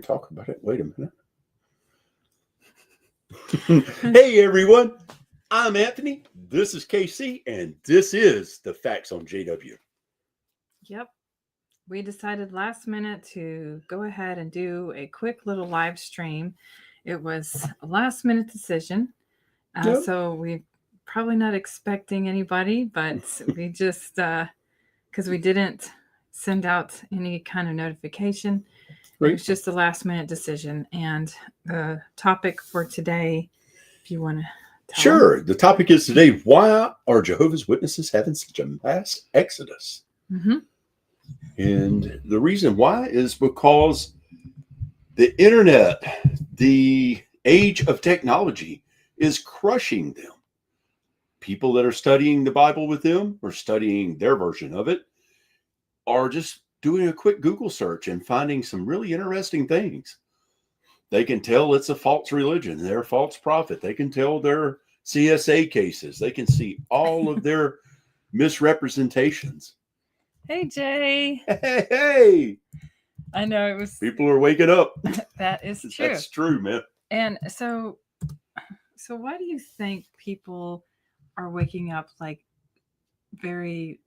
Talk about it. Wait a minute. Hey, everyone. I'm Anthony. This is KC, and this is the Facts on JW. Yep. We decided last minute to go ahead and do a quick little live stream. It was a last minute decision. Yep. So we probably not expecting anybody, but we just, because we didn't send out any kind of notification. It was just a last minute decision. And the topic for today, if you want to tell Sure. The topic is today, why are Jehovah's Witnesses having such a mass exodus? Mm-hmm. And the reason why is because the internet, the age of technology, is crushing them. People that are studying the Bible with them or studying their version of it are just doing a quick Google search and finding some really interesting things. They can tell it's a false religion, they're a false prophet. They can tell their CSA cases. They can see all of their misrepresentations. Hey, Jay. Hey. I know it was. People are waking up. That is true. That's true, man. And so why do you think people are waking up like very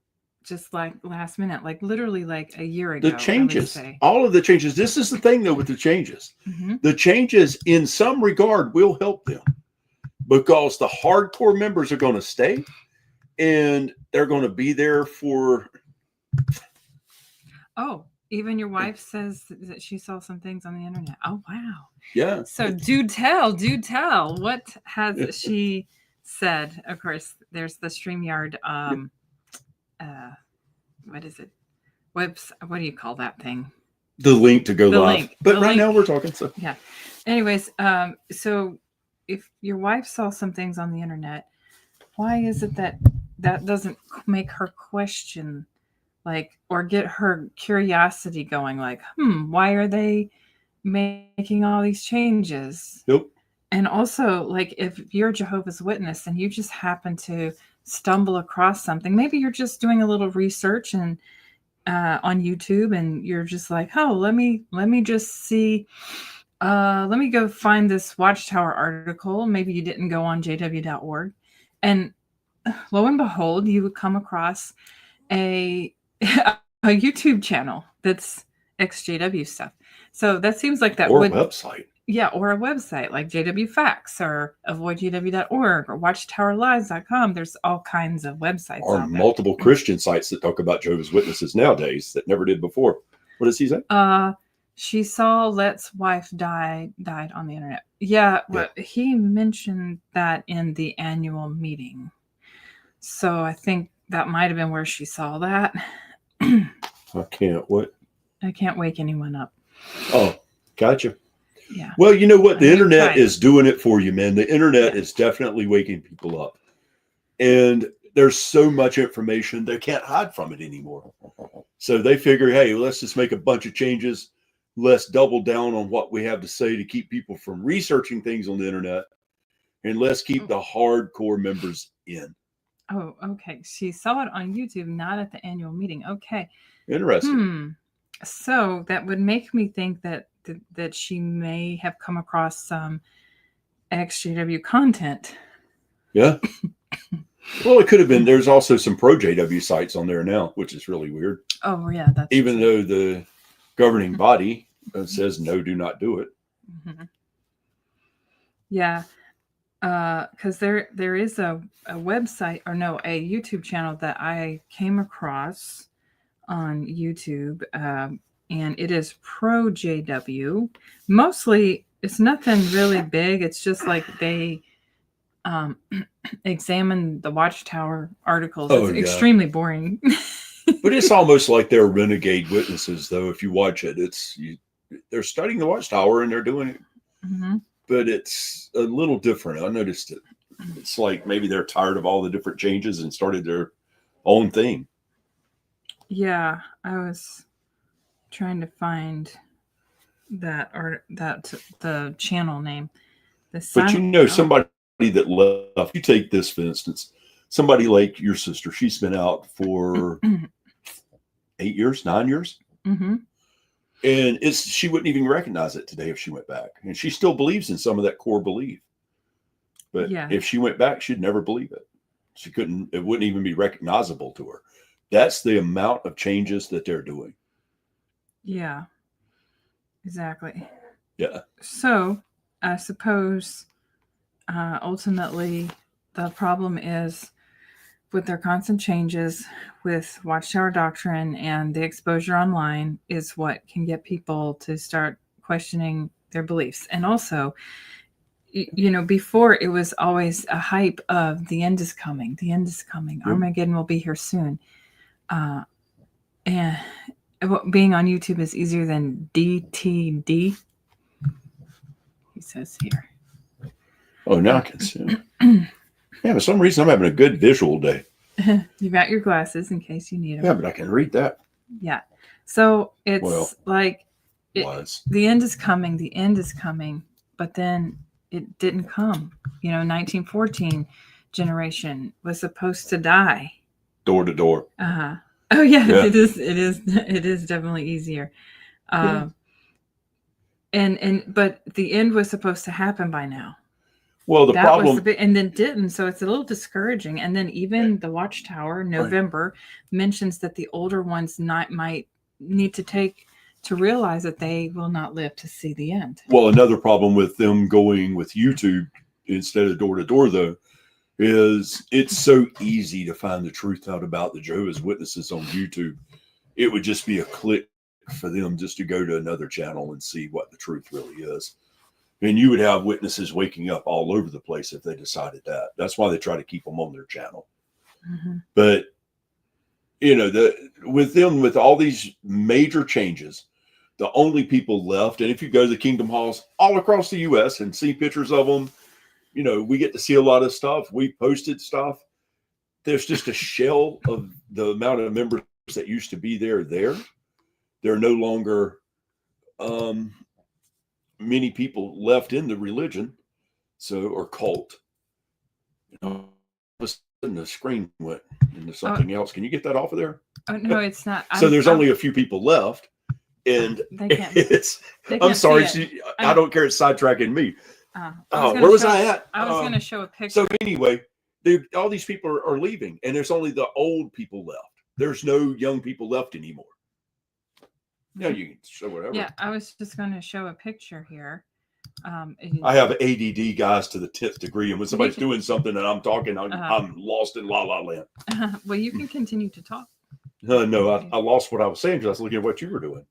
just like last minute, like literally like a year ago? The changes, all of the changes. This is the thing though with the changes. Mm-hmm. The changes in some regard will help them because the hardcore members are going to stay and they're going to be there for. Oh, even your wife says that she saw some things on the internet. Oh, wow. Yeah. So do tell. What has she said? Of course, there's the StreamYard. What is it? What do you call that thing? The link to go live. Link. But right now we're talking. So yeah. Anyways, so if your wife saw some things on the internet, why is it that doesn't make her question? Like, or get her curiosity going, like, why are they making all these changes? Yep. And also, like, if you're a Jehovah's Witness and you just happen to stumble across something, maybe you're just doing a little research and on YouTube, and you're just like, oh, let me just see. Let me go find this Watchtower article. Maybe you didn't go on jw.org, and lo and behold, you would come across a YouTube channel that's XJW stuff. So that seems like that or a website. Yeah, or a website like JW Facts or avoidjw.org or watchtowerlives.com. There's all kinds of websites. Or multiple Christian sites that talk about Jehovah's Witnesses nowadays that never did before. What does he say? She saw Let's wife died on the internet. Yeah, well, he mentioned that in the annual meeting. So I think that might have been where she saw that. I can't wake anyone up. Oh, gotcha. Yeah. Well, you know what? The internet is doing it for you, man. The internet is definitely waking people up. And there's so much information, they can't hide from it anymore. So they figure, hey, let's just make a bunch of changes. Let's double down on what we have to say to keep people from researching things on the internet. And let's keep the hardcore members in. Oh, okay. She saw it on YouTube, not at the annual meeting. Okay. Interesting. So that would make me think that she may have come across some XJW content. Yeah. Well, it could have been. There's also some pro JW sites on there now, which is really weird. Oh, yeah. That's even though the governing body says no, do not do it. Mm-hmm. Yeah. Because there is a website, or no, a YouTube channel that I came across on YouTube, and it is Pro JW. Mostly, it's nothing really big. It's just like they examine the Watchtower articles. It's extremely boring. But it's almost like they're renegade witnesses, though. If you watch it, they're studying the Watchtower and they're doing it. Mm-hmm. But it's a little different. I noticed it. It's like maybe they're tired of all the different changes and started their own thing. Yeah, I was trying to find that the channel name. But you know, somebody that left. You take this for instance. Somebody like your sister. She's been out for 8 years, 9 years. Mm-hmm. And she wouldn't even recognize it today if she went back. And she still believes in some of that core belief. But Yeah. if she went back, she'd never believe it. She couldn't, it wouldn't even be recognizable to her. That's the amount of changes that they're doing. Yeah, exactly. Yeah. So I suppose ultimately the problem is with their constant changes with Watchtower Doctrine and the exposure online is what can get people to start questioning their beliefs. And also, before it was always a hype of the end is coming, the end is coming, Yep. Armageddon will be here soon. And being on YouTube is easier than DTD, he says here. Oh, now I can see it. Yeah, for some reason I'm having a good visual day. You got your glasses in case you need them. Yeah, but I can read that. Yeah. So it's the end is coming, the end is coming, but then it didn't come. 1914 generation was supposed to die. Door to door. Uh-huh. Oh yeah, yeah. It is definitely easier. Yeah. But the end was supposed to happen by now. Well, the problem was and then didn't, so it's a little discouraging. And then even the Watchtower November mentions that the older ones might need to realize that they will not live to see the end. Well, another problem with them going with YouTube instead of door to door, though, is it's so easy to find the truth out about the Jehovah's Witnesses on YouTube. It would just be a click for them just to go to another channel and see what the truth really is. And you would have witnesses waking up all over the place if they decided that. That's why they try to keep them on their channel. Mm-hmm. But, with all these major changes, the only people left, and if you go to the Kingdom Halls all across the U.S. and see pictures of them, we get to see a lot of stuff. We posted stuff. There's just a shell of the amount of members that used to be there. They're no longer many people left in the religion, or cult. All of a sudden the screen went into something else. Can you get that off of there? Oh no, it's not. So there's only a few people left, and I'm sorry, I don't care. It's sidetracking me. Where was I at? I was going to show a picture. So anyway, all these people are leaving, and there's only the old people left. There's no young people left anymore. Yeah, you can show whatever. Yeah, I was just going to show a picture here. I have ADD, guys, to the 10th degree, and when somebody's doing something and I'm talking, I'm lost in la la land. Well, you can continue to talk. No, I lost what I was saying because I was looking at what you were doing.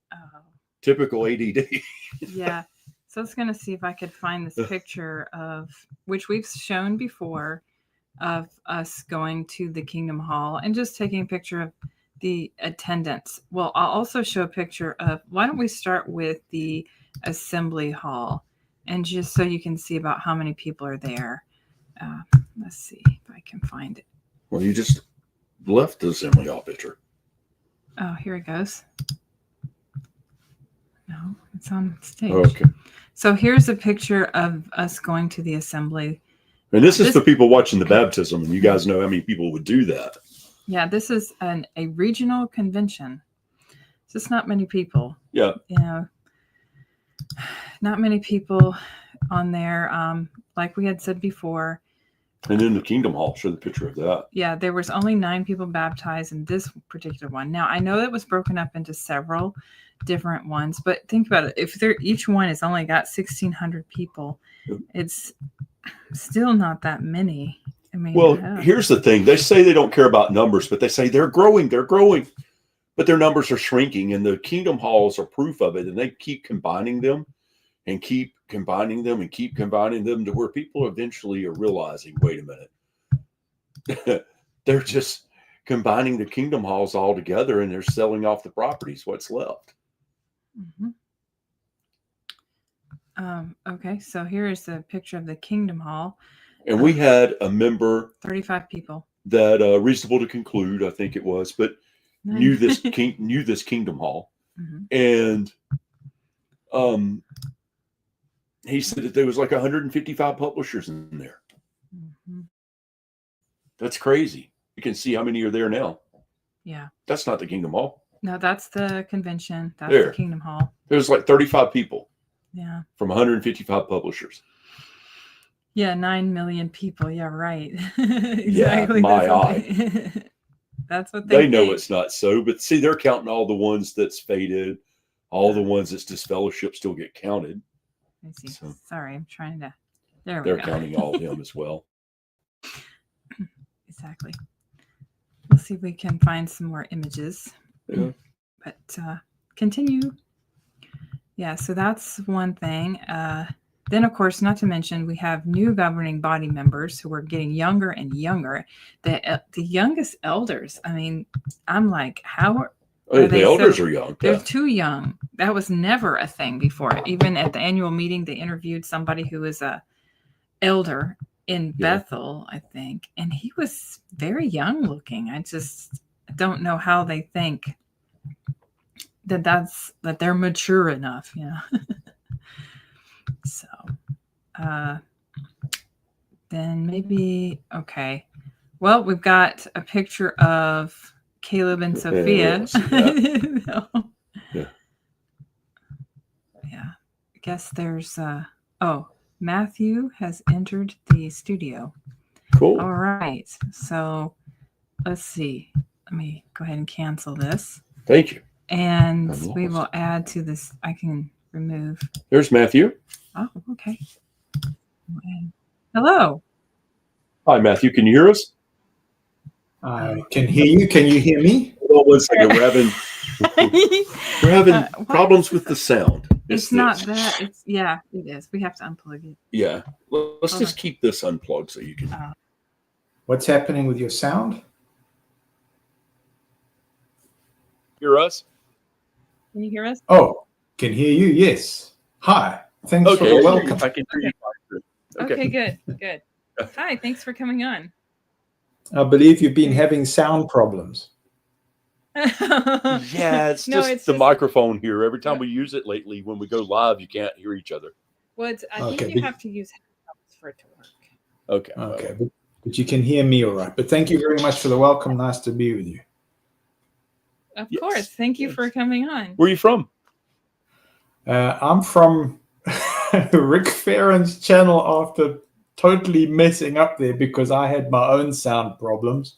Typical ADD. Yeah. So I was going to see if I could find this picture of, which we've shown before, of us going to the Kingdom Hall and just taking a picture of the attendance. Well, I'll also show a picture of, why don't we start with the Assembly Hall, and just so you can see about how many people are there. Let's see if I can find it. Well, you just left the Assembly Hall picture. Oh, here it goes. No, it's on stage. Oh, okay. So here's a picture of us going to the assembly. And this is for people watching the baptism, and you guys know how many people would do that. Yeah, this is a regional convention. It's just not many people. Yeah. Not many people on there. Like we had said before. And in the Kingdom Hall, show the picture of that. Yeah, there was only 9 people baptized in this particular one. Now, I know that was broken up into several different ones, but think about it. If each one has only got 1,600 people, it's still not that many. I mean, well, here's the thing. They say they don't care about numbers, but they say they're growing, but their numbers are shrinking, and the Kingdom Halls are proof of it, and they keep combining them and keep combining them and keep combining them to where people eventually are realizing, wait a minute, they're just combining the Kingdom Halls all together, and they're selling off the properties, what's left. Mm-hmm. Okay, so here is the picture of the Kingdom Hall. And we had a member, 35 people, that reasonable to conclude, I think it was, but knew this Kingdom Hall, mm-hmm. and he said that there was like 155 publishers in there. Mm-hmm. That's crazy. You can see how many are there now. Yeah, that's not the Kingdom Hall. No, that's the convention. That's There. the Kingdom Hall. There's like 35 people Yeah. from 155 publishers. Yeah, 9 million people. Yeah, right. Yeah, my eye. That's what They they know think. it's not so, but see, they're counting all the ones that's faded, all the ones that's disfellowship still get counted. Let me see. So Sorry, I'm trying to. There we they're go. counting all of them as well. Exactly. We'll see if we can find some more images. Yeah. But continue. Yeah, so that's one thing. Then, of course, not to mention, we have new governing body members who are getting younger and younger. The youngest elders, I mean, I'm like, how are The they elders are young. They're Yeah. too young. That was never a thing before. Even at the annual meeting, they interviewed somebody who was a elder in Bethel, I think, and he was very young looking. I just don't know how they think that they're mature enough, you know. So then maybe okay. Well, we've got a picture of Caleb and Sophia. Yeah. Yeah. I guess there's Matthew has entered the studio. Cool. All right. So let's see. Let me go ahead and cancel this. Thank you. And we will add to this. I can remove. There's Matthew. Oh, okay. Hello. Hi, Matthew. Can you hear us? I can hear you. Can you hear me? Hold on 1 second. We're having problems with the sound. It's not that. It's it is. We have to unplug it. Yeah. Let's just keep this unplugged so you can. What's happening with your sound? Hear us? Can you hear us? Oh, can hear you. Yes. Hi. Thanks for the welcome. I can hear you. Okay, good. Hi, thanks for coming on. I believe you've been having sound problems. Yeah, it's just the microphone here. Every time we use it lately, when we go live, you can't hear each other. Well, I think you have to use headphones for it to work. Okay. But you can hear me all right. But thank you very much for the welcome. Nice to be with you. Of course. Thank you for coming on. Where are you from? I'm from Rick Farron's channel after totally messing up there because I had my own sound problems.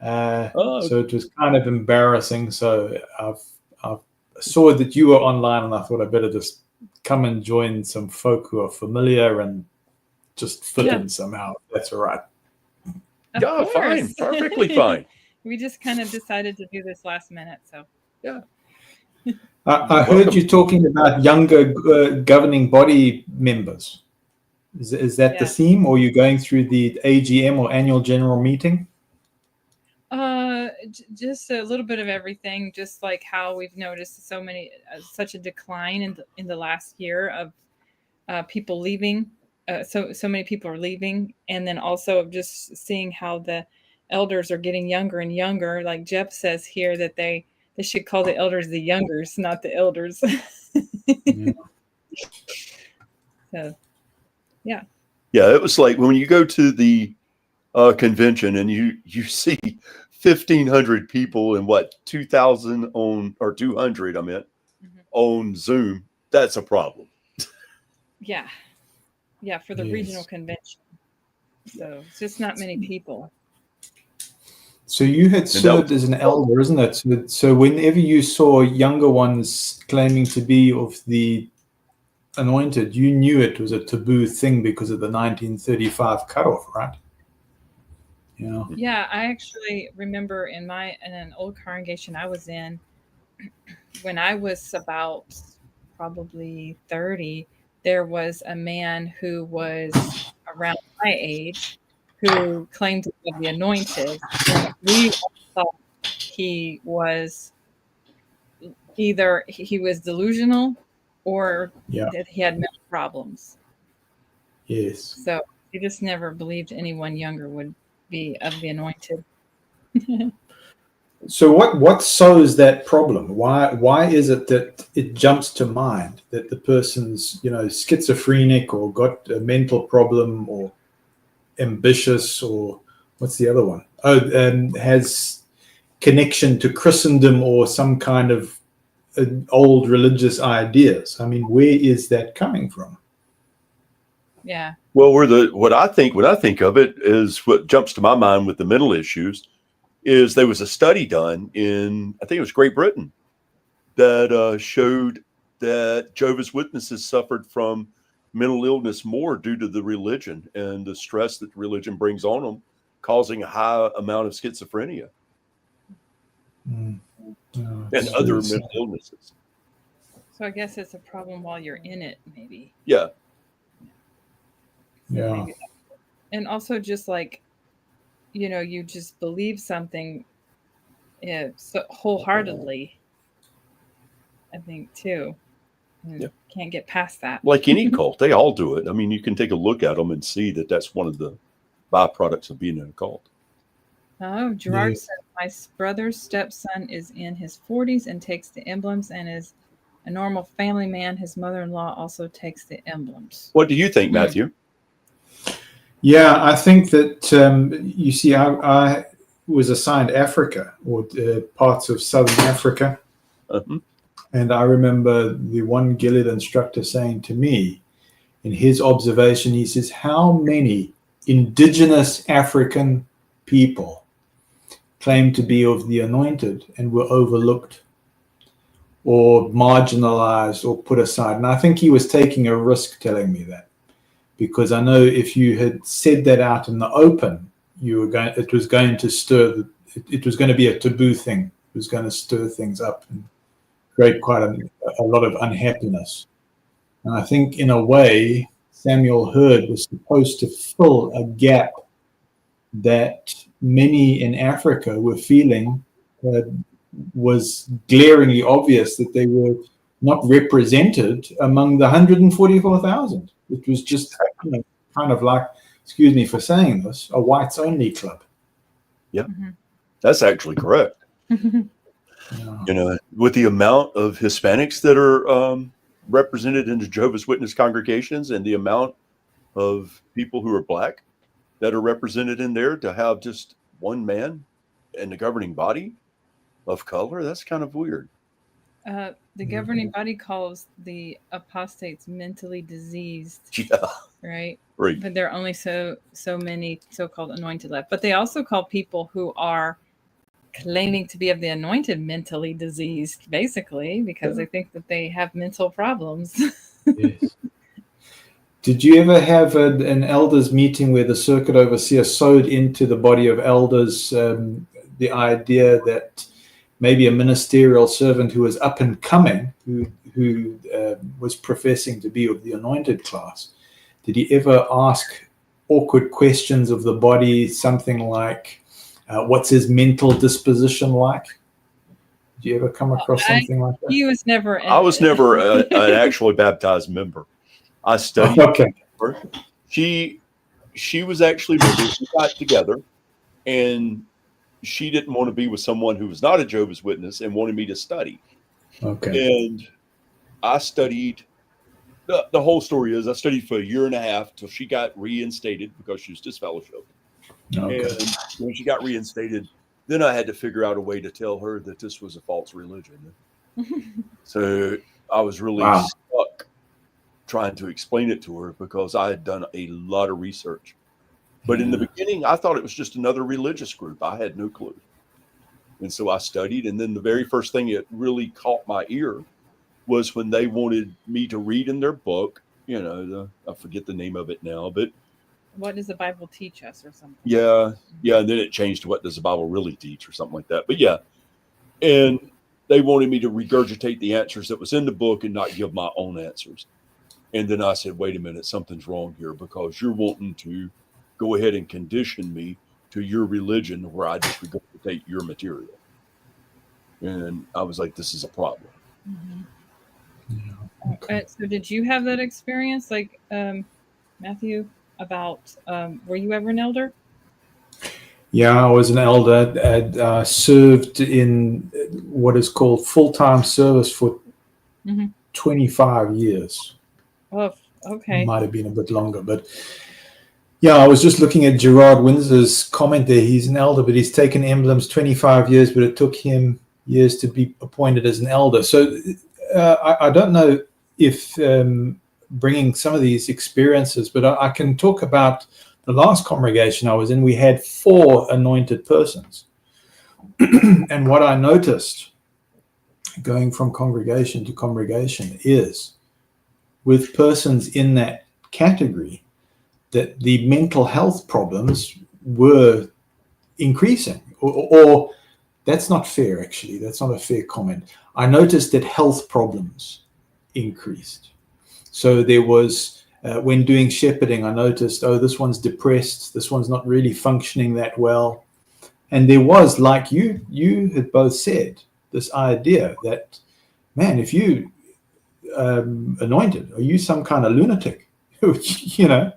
So it was kind of embarrassing. So I saw that you were online and I thought I'd better just come and join some folk who are familiar and just fit in somehow. That's all right. Of fine. Perfectly fine. We just kind of decided to do this last minute. So, yeah. I heard you talking about younger governing body members. Is that the theme, or are you going through the AGM or annual general meeting? Just a little bit of everything. Just like how we've noticed such a decline in the last year of people leaving. So many people are leaving, and then also just seeing how the elders are getting younger and younger. Like Jeff says here that they should call the elders the youngers, not the elders. So, yeah. Yeah, it was like when you go to the convention and you see 1,500 people and 2,000 or 200, I meant, on Zoom. That's a problem. Yeah. Yeah, for the regional convention. So it's just not many people. So you had served as an elder, isn't it? So whenever you saw younger ones claiming to be of the anointed, you knew it was a taboo thing because of the 1935 cutoff, right? Yeah. Yeah, I actually remember in an old congregation I was in, when I was about probably 30, there was a man who was around my age who claimed to be the anointed. And we thought he was either he was delusional or that he had mental problems. Yes. So he just never believed anyone younger would be of the anointed. So what sows that problem? Why is it that it jumps to mind that the person's schizophrenic or got a mental problem or ambitious, or what's the other one? Has connection to Christendom or some kind of old religious ideas. I mean, where is that coming from? Yeah. Well, when I think of it is what jumps to my mind with the mental issues is there was a study done in, I think it was Great Britain, that showed that Jehovah's Witnesses suffered from mental illness more due to the religion and the stress that religion brings on them, causing a high amount of schizophrenia and other mental illnesses. So I guess it's a problem while you're in it, maybe. Yeah. Yeah. Maybe. And also just like, you just believe something so wholeheartedly, I think, too. And can't get past that. Like any cult, they all do it. I mean, you can take a look at them and see that that's one of the byproducts of being in a cult. Oh, Gerard said, my brother's stepson is in his 40s and takes the emblems and is a normal family man. His mother-in-law also takes the emblems. What do you think, Matthew? Yeah, I think that, you see, I was assigned Africa or parts of Southern Africa. Uh-huh. And I remember the one Gilead instructor saying to me, in his observation, he says, how many indigenous African people claim to be of the anointed and were overlooked or marginalized or put aside? And I think he was taking a risk telling me that, because I know if you had said that out in the open, it was going to be a taboo thing. It was going to stir things up and create quite a lot of unhappiness. And I think in a way, Samuel Hurd was supposed to fill a gap that many in Africa were feeling was glaringly obvious, that they were not represented among the 144,000. It was just kind of like, excuse me for saying this, a whites only club. Yeah, that's actually correct. With the amount of Hispanics that are represented in the Jehovah's Witness congregations and the amount of people who are Black that are represented in there, to have just one man in the governing body of color, that's kind of weird. The governing body calls the apostates mentally diseased. Yeah. Right. Right. But there are only so many so-called anointed left. But they also call people who are claiming to be of the anointed mentally diseased, basically, because they think that they have mental problems. Yes. Did you ever have an elders meeting where the circuit overseer sowed into the body of elders the idea that maybe a ministerial servant who was up and coming, who was professing to be of the anointed class, did he ever ask awkward questions of the body, something like, what's his mental disposition like? Did you ever come across something like that? He was never. I was never an actually baptized member. I studied. Okay. Her. She was actually members. We got together, and she didn't want to be with someone who was not a Jehovah's Witness and wanted me to study. Okay. And I studied. The whole story is I studied for a year and a half till she got reinstated because she was disfellowshipped. Okay. And when she got reinstated, then I had to figure out a way to tell her that this was a false religion. So I was really stuck trying to explain it to her because I had done a lot of research. But in the beginning, I thought it was just another religious group. I had no clue. And so I studied. And then the very first thing that really caught my ear was when they wanted me to read in their book, I forget the name of it now, but what does the Bible teach us or something? Yeah. And then it changed to what does the Bible really teach or something like that. But yeah. And they wanted me to regurgitate the answers that was in the book and not give my own answers. And then I said, wait a minute, something's wrong here because you're wanting to go ahead and condition me to your religion where I just regurgitate your material. And I was like, this is a problem. So did you have that experience, like Matthew, about were you ever an elder? Yeah, I was an elder. I served in what is called full-time service for 25 years. Oh, okay. Might have been a bit longer, but Yeah, I was just looking at Gerard Windsor's comment there. He's an elder, but he's taken emblems 25 years, but it took him years to be appointed as an elder. So I don't know if bringing some of these experiences, but I can talk about the last congregation I was in. We had 4 anointed persons. And what I noticed going from congregation to congregation is with persons in that category, that the mental health problems were increasing, or that's not fair, actually. That's not a fair comment. I noticed that health problems increased. So there was, when doing shepherding, I noticed, oh, this one's depressed, this one's not really functioning that well. And there was, like you had both said, this idea that, man, if you anointed, are you some kind of lunatic? You know,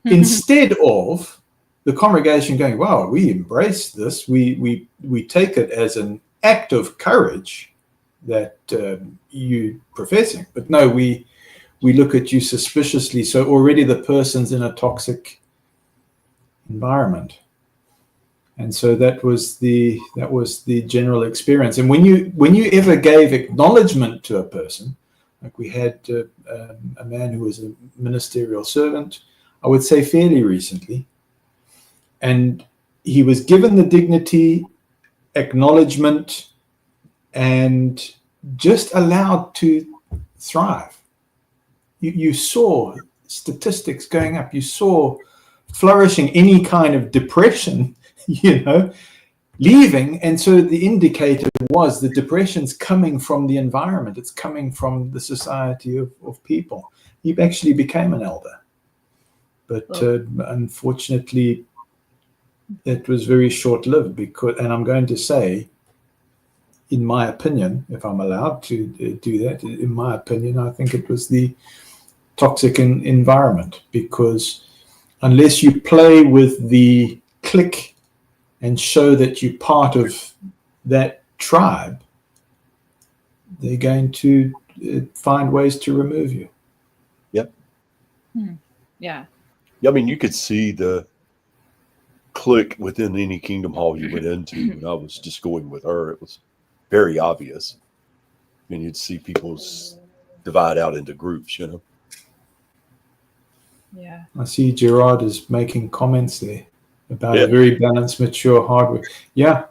instead of the congregation going, wow, we embrace this, we take it as an act of courage that you professing, but no, we look at you suspiciously. So already the person's in a toxic environment, and so that was the general experience. And when you ever gave acknowledgement to a person, like we had a man who was a ministerial servant, I would say fairly recently, and he was given the dignity, acknowledgement, and just allowed to thrive. You saw statistics going up. You saw flourishing, any kind of depression, leaving. And so the indicator was the depression's coming from the environment. It's coming from the society of people. He actually became an elder. But unfortunately, it was very short-lived and I'm going to say, in my opinion, if I'm allowed to do that, in my opinion, I think it was the toxic environment, because unless you play with the clique and show that you're part of that tribe, they're going to find ways to remove you. Yep. Yeah. I mean, you could see the clique within any Kingdom Hall you went into. When I was just going with her, it was very obvious. And you'd see people divide out into groups, Yeah. I see Gerard is making comments there about a very balanced, mature hardware. Yeah.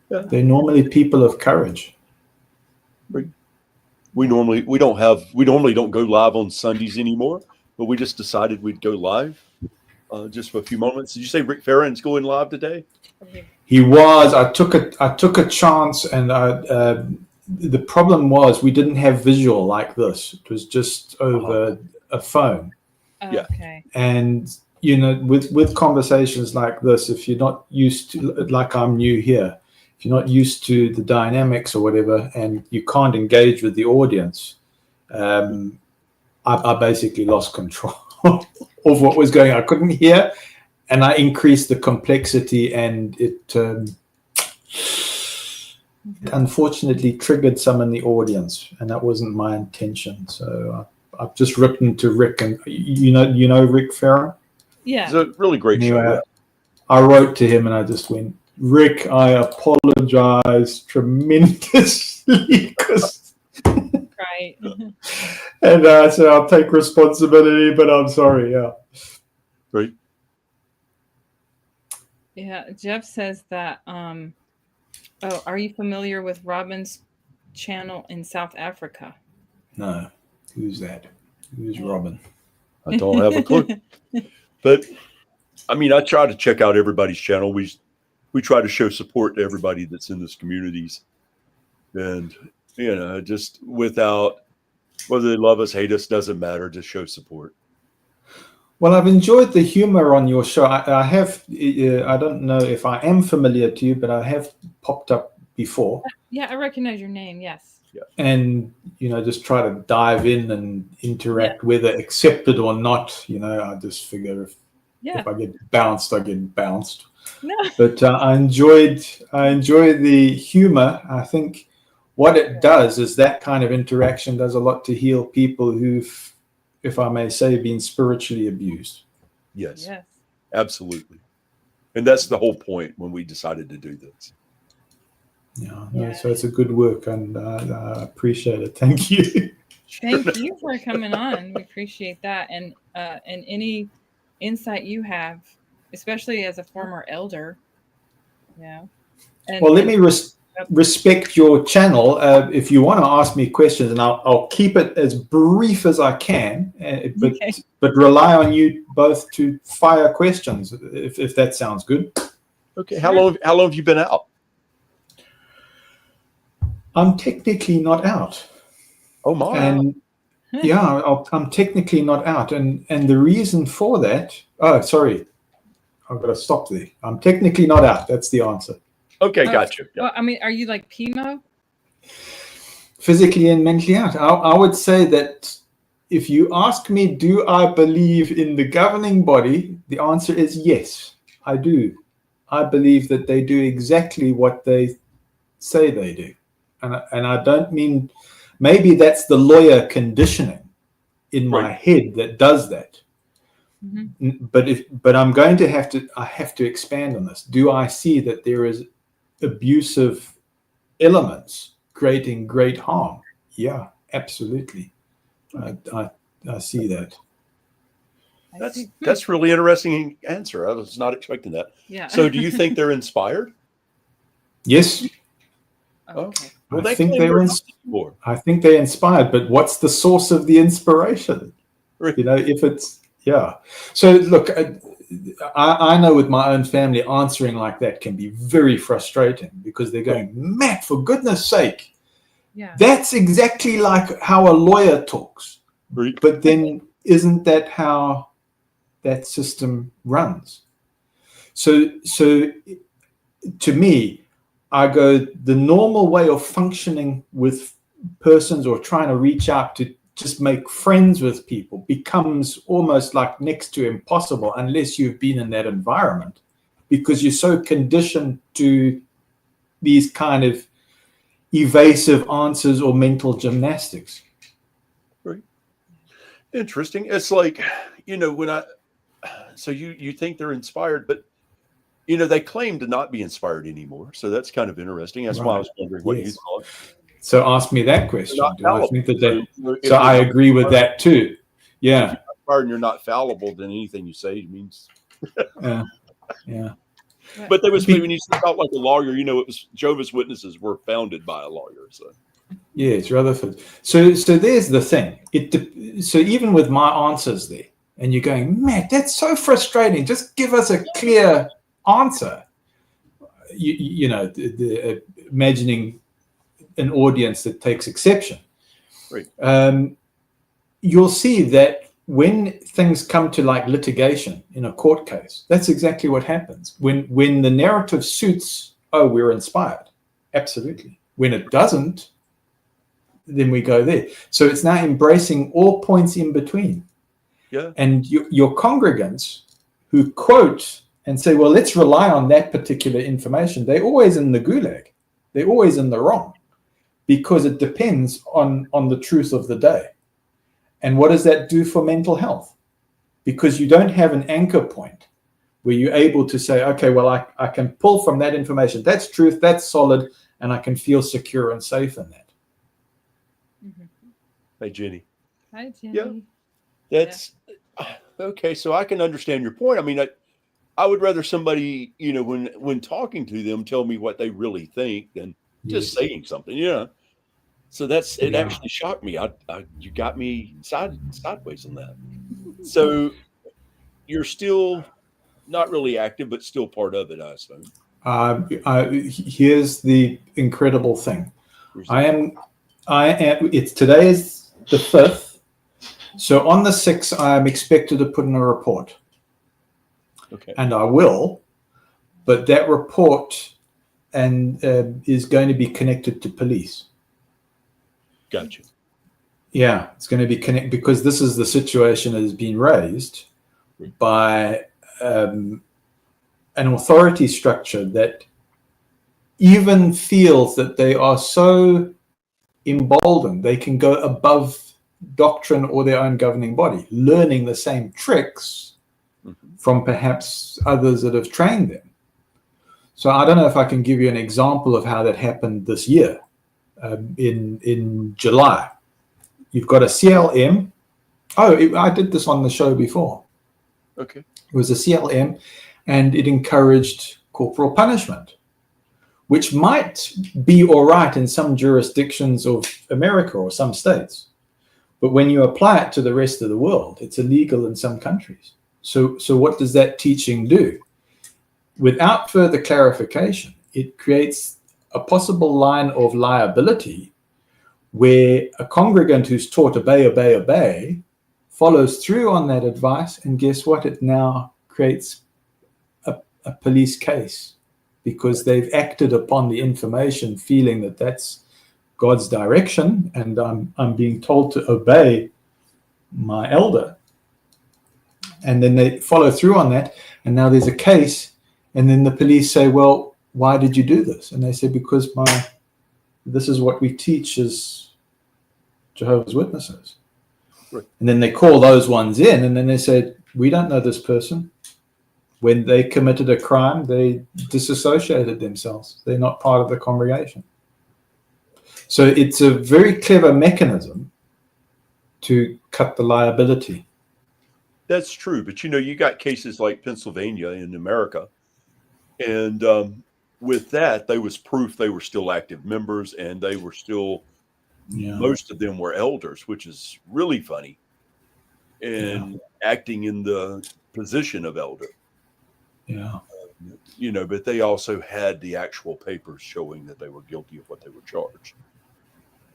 They're normally people of courage. We normally don't go live on Sundays anymore, but we just decided we'd go live just for a few moments. Did you say Rick Farron's going live today? He was. I took a chance, and the problem was we didn't have visual like this. It was just over a phone. Yeah. Okay. And with conversations like this, if you're not used to, like I'm new here, if you're not used to the dynamics or whatever, and you can't engage with the audience, I basically lost control of what was going on. I couldn't hear, and I increased the complexity, and it unfortunately triggered some in the audience, and that wasn't my intention. So I've just written to Rick, and you know Rick Farron? Yeah. It's a really great show. I wrote to him and I just went, Rick, I apologize tremendously because Right. and so I'll take responsibility, but I'm sorry. Yeah. Right. Yeah. Jeff says that. Are you familiar with Robin's channel in South Africa? No. Who's that? Who's Robin? I don't have a clue. But I mean, I try to check out everybody's channel. We try to show support to everybody that's in this communities, and just without whether they love us, hate us, doesn't matter. Just show support. Well, I've enjoyed the humor on your show. I have. I don't know if I am familiar to you, but I have popped up before. Yeah, I recognize your name. Yes. Yeah. And just try to dive in and interact, whether accepted or not. I just figure if I get bounced, I get bounced. No. But I enjoy the humor. I think what it does is that kind of interaction does a lot to heal people who've if I may say, been spiritually abused. Yes, Yes. absolutely. And that's the whole point when we decided to do this. Yeah. So it's a good work, and I appreciate it. Thank you. Thank you for coming on. We appreciate that, and any insight you have, especially as a former elder. Yeah. And, Well, let me respect your channel. If you want to ask me questions, and I'll keep it as brief as I can, but rely on you both to fire questions if that sounds good. Okay. Sure. How long have you been out? I'm technically not out. Oh my! And yeah, I'm technically not out, and the reason for that. Oh, sorry, I've got to stop there. I'm technically not out. That's the answer. Okay, gotcha. Well, I mean, are you like Pimo? Physically and mentally out. I would say that if you ask me, do I believe in the governing body? The answer is yes, I do. I believe that they do exactly what they say they do. And I don't mean, maybe that's the lawyer conditioning in my head that does that. Mm-hmm. But I'm going to have to expand on this. Do I see that there is abusive elements creating great harm? Yeah, absolutely. I see that. That's really interesting answer. I was not expecting that. Yeah. So do you think they're inspired? Yes. Okay. Well, I think they're inspired, but what's the source of the inspiration? Right. You know, if it's So look, I know with my own family, answering like that can be very frustrating because they're going, Matt, for goodness sake. Yeah. That's exactly like how a lawyer talks. Right. But then isn't that how that system runs? So to me, I go, the normal way of functioning with persons or trying to reach out to just make friends with people becomes almost like next to impossible unless you've been in that environment, because you're so conditioned to these kind of evasive answers or mental gymnastics. Right. Interesting. It's like, so you think they're inspired, but they claim to not be inspired anymore. So that's kind of interesting. That's why I was wondering what you thought. So ask me that question. Do I think that so I agree with that too. Yeah. If you're inspired and you're not fallible, then anything you say means. Yeah. But there was, when you felt like a lawyer, it was Jehovah's Witnesses were founded by a lawyer. So. Yes, Rutherford. So there's the thing. So even with my answers there, and you're going, Matt, that's so frustrating. Just give us a clear answer. Imagining an audience that takes exception. Right. You'll see that when things come to like litigation in a court case, that's exactly what happens. When the narrative suits, we're inspired. Absolutely. When it doesn't, then we go there. So it's now embracing all points in between. Yeah. And your congregants who quote and say, well, let's rely on that particular information, they're always in the gulag. They're always in the wrong, because it depends on the truth of the day. And what does that do for mental health? Because you don't have an anchor point where you're able to say, okay, well, I can pull from that information. That's truth, that's solid, and I can feel secure and safe in that. Mm-hmm. Hey, Jenny. Hi, Jenny. Yeah. That's okay. So I can understand your point. I mean, I would rather somebody, when talking to them, tell me what they really think than just saying something. Yeah. So it actually shocked me. You got me sideways on that. So you're still not really active, but still part of it, I assume. Here's the incredible thing. Today is the 5th. So on the 6th, I am expected to put in a report. Okay. And I will, but that report is going to be connected to police. Gotcha. Yeah, it's going to be connected because this is the situation that has been raised by an authority structure that even feels that they are so emboldened, they can go above doctrine or their own governing body, learning the same tricks from perhaps others that have trained them. So I don't know if I can give you an example of how that happened this year. In July, you've got a CLM. I did this on the show before. Okay. It was a CLM, and it encouraged corporal punishment, which might be all right in some jurisdictions of America or some states. But when you apply it to the rest of the world, it's illegal in some countries. So what does that teaching do? Without further clarification, it creates a possible line of liability where a congregant who's taught obey, obey, obey follows through on that advice, and guess what? It now creates a police case because they've acted upon the information feeling that that's God's direction, and I'm being told to obey my elder. And then they follow through on that, and now there's a case, and then the police say, well, why did you do this? And they say, because this is what we teach as Jehovah's Witnesses. Right. And then they call those ones in, and then they say, we don't know this person. When they committed a crime, they disassociated themselves. They're not part of the congregation. So it's a very clever mechanism to cut the liability. That's true. But, you got cases like Pennsylvania in America. And with that, there was proof they were still active members, and they were still, most of them were elders, which is really funny. And acting in the position of elder. Yeah. But they also had the actual papers showing that they were guilty of what they were charged.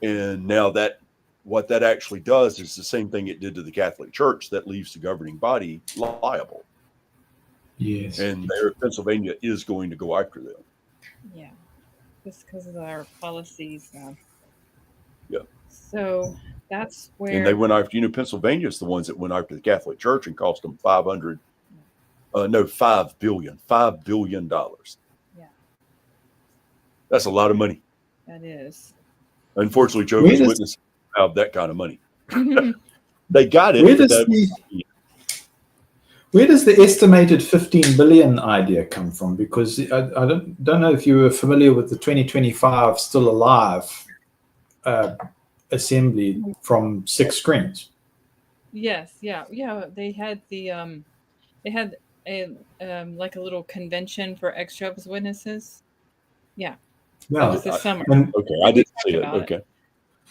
And now what that actually does is the same thing it did to the Catholic Church, that leaves the governing body liable. Yes. And Pennsylvania is going to go after them. Yeah, just because of our policies. Yeah. So that's where. And they went after, Pennsylvania's the ones that went after the Catholic Church and cost them $5 billion. Yeah. That's a lot of money. That is. Unfortunately, Jehovah's Witnesses have that kind of money. They got it. Where does the estimated 15 billion idea come from? Because I don't know if you were familiar with the 2025 Still Alive assembly from 6 screens. Yes, yeah. They had a like a little convention for ex-Jehovah's Witnesses. Yeah. That was this summer. Okay, I didn't see it. Okay.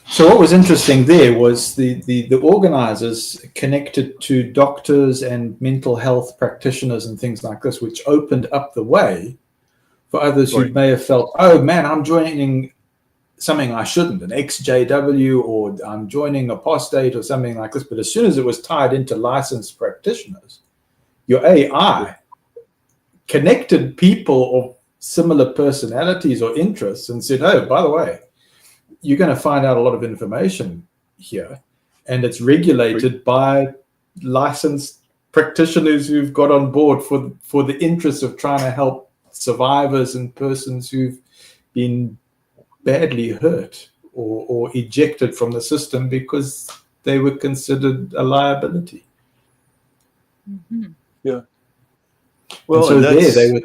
So what was interesting there was the organizers connected to doctors and mental health practitioners and things like this, which opened up the way for others who may have felt, oh man, I'm joining something I shouldn't, an XJW, or I'm joining apostate or something like this. But as soon as it was tied into licensed practitioners, your AI connected people of similar personalities or interests and said, oh, by the way, you're going to find out a lot of information here, and it's regulated by licensed practitioners who've got on board for the interest of trying to help survivors and persons who've been badly hurt or ejected from the system because they were considered a liability. Mm-hmm. Yeah. Well, and so they were.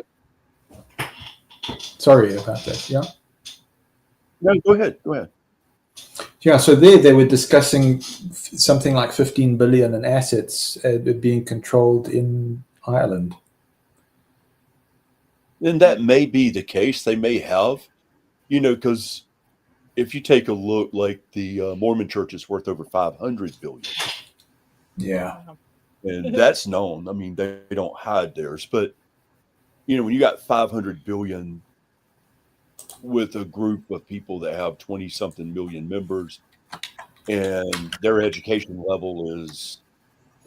Sorry about that. Yeah. No, go ahead. Yeah, so they were discussing something like 15 billion in assets being controlled in Ireland. And that may be the case. They may have, because if you take a look, like the Mormon Church is worth over 500 billion. Yeah. And that's known. I mean, they don't hide theirs. But, when you got 500 billion with a group of people that have 20-something million members, and their education level is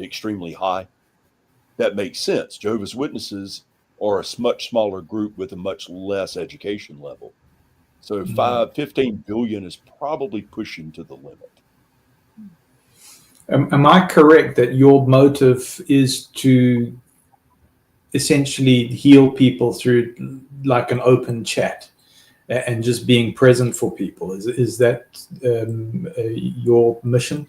extremely high, that makes sense. Jehovah's Witnesses are a much smaller group with a much less education level. So 15 billion is probably pushing to the limit. Am I correct that your motive is to essentially heal people through like an open chat and just being present for people? Is that your mission?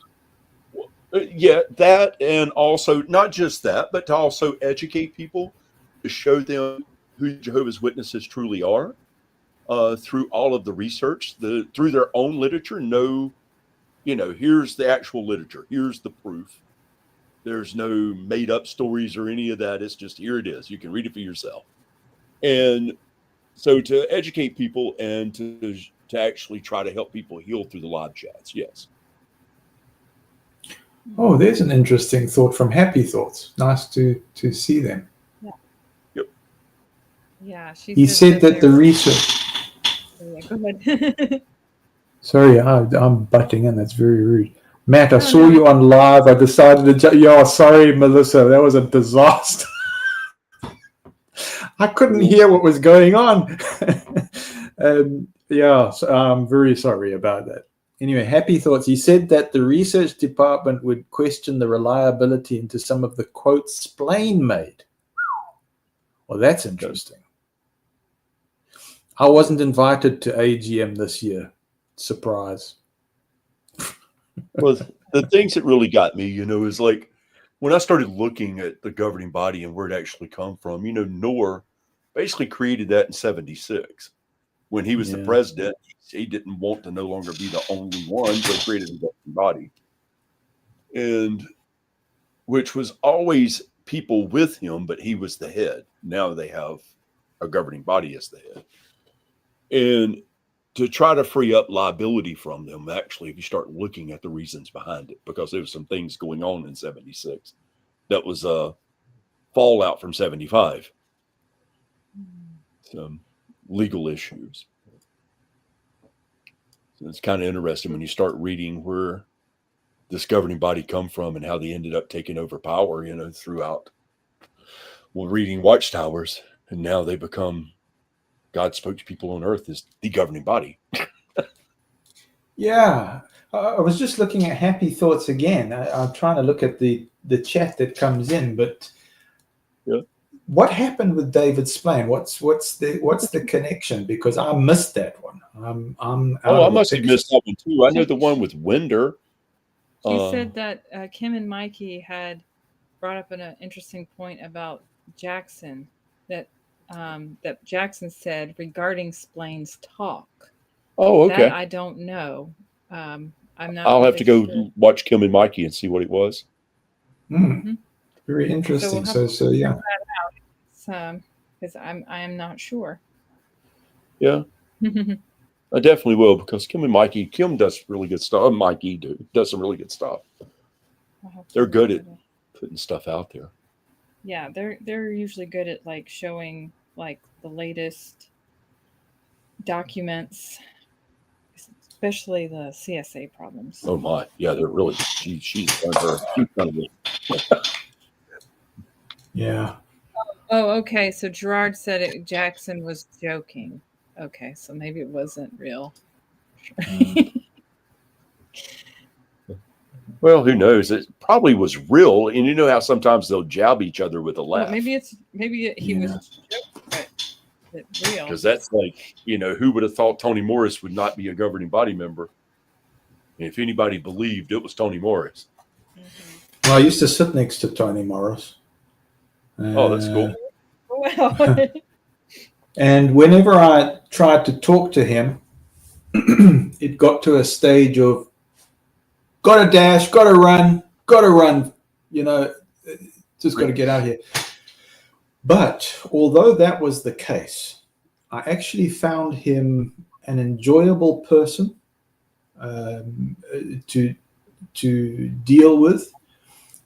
Yeah, that, and also not just that, but to also educate people, to show them who Jehovah's Witnesses truly are, through all of the research, through their own literature. No, here's the actual literature. Here's the proof. There's no made up stories or any of that. It's just, here it is. You can read it for yourself. And so to educate people and to actually try to help people heal through the live chats. Yes. Oh, there's an interesting thought from Happy Thoughts. Nice to see them. Yeah. Yep. Yeah. He said that the research. Yeah, go ahead. Sorry, I'm butting in. That's very rude. Matt, I saw you on live. I decided to. Yeah, sorry, Melissa. That was a disaster. I couldn't hear what was going on. Yeah, so I'm very sorry about that. Anyway, Happy Thoughts. He said that the research department would question the reliability into some of the quote splain made. Well, that's interesting. I wasn't invited to AGM this year. Surprise. Well, the things that really got me, is like when I started looking at the governing body and where it actually come from. Noor basically created that in '76 when he was the president. He didn't want to no longer be the only one, so he created a governing body, and which was always people with him, but he was the head. Now they have a governing body as the head, and to try to free up liability from them, actually, if you start looking at the reasons behind it, because there was some things going on in '76 that was a fallout from '75, some legal issues. So it's kind of interesting when you start reading where this governing body come from and how they ended up taking over power, throughout. Well, reading Watchtowers, and now they become God's spokespeople on earth is the governing body. Yeah, I was just looking at Happy Thoughts again. I'm trying to look at the chat that comes in, but what happened with David Splain? What's the connection? Because I missed that one. I must have missed that one too. I know the one with Winder. He said that Kim and Mikey had brought up an interesting point about Jackson, that Jackson said regarding Splain's talk. Oh, okay. That I don't know. I'm not. I'll have to go watch Kim and Mikey and see what it was. Mm-hmm. Very interesting. So yeah. Because I am not sure. Yeah. I definitely will, because Kim does really good stuff. Mikey does some really good stuff. They're good at putting stuff out there. Yeah, they're usually good at like showing like the latest documents, especially the CSA problems. Oh my, yeah, they're really. She's done her. Yeah. Oh, okay. So Gerard said Jackson was joking. Okay, so maybe it wasn't real. Well, who knows? It probably was real, and you know how sometimes they'll jab each other with a laugh. Well, maybe he was joking, but real. Because that's like, who would have thought Tony Morris would not be a governing body member? And if anybody believed, it was Tony Morris. Mm-hmm. Well, I used to sit next to Tony Morris. Oh, that's cool. Well. And whenever I tried to talk to him, it got to a stage of gotta dash, gotta run, just got to get out of here. But although that was the case, I actually found him an enjoyable person to deal with.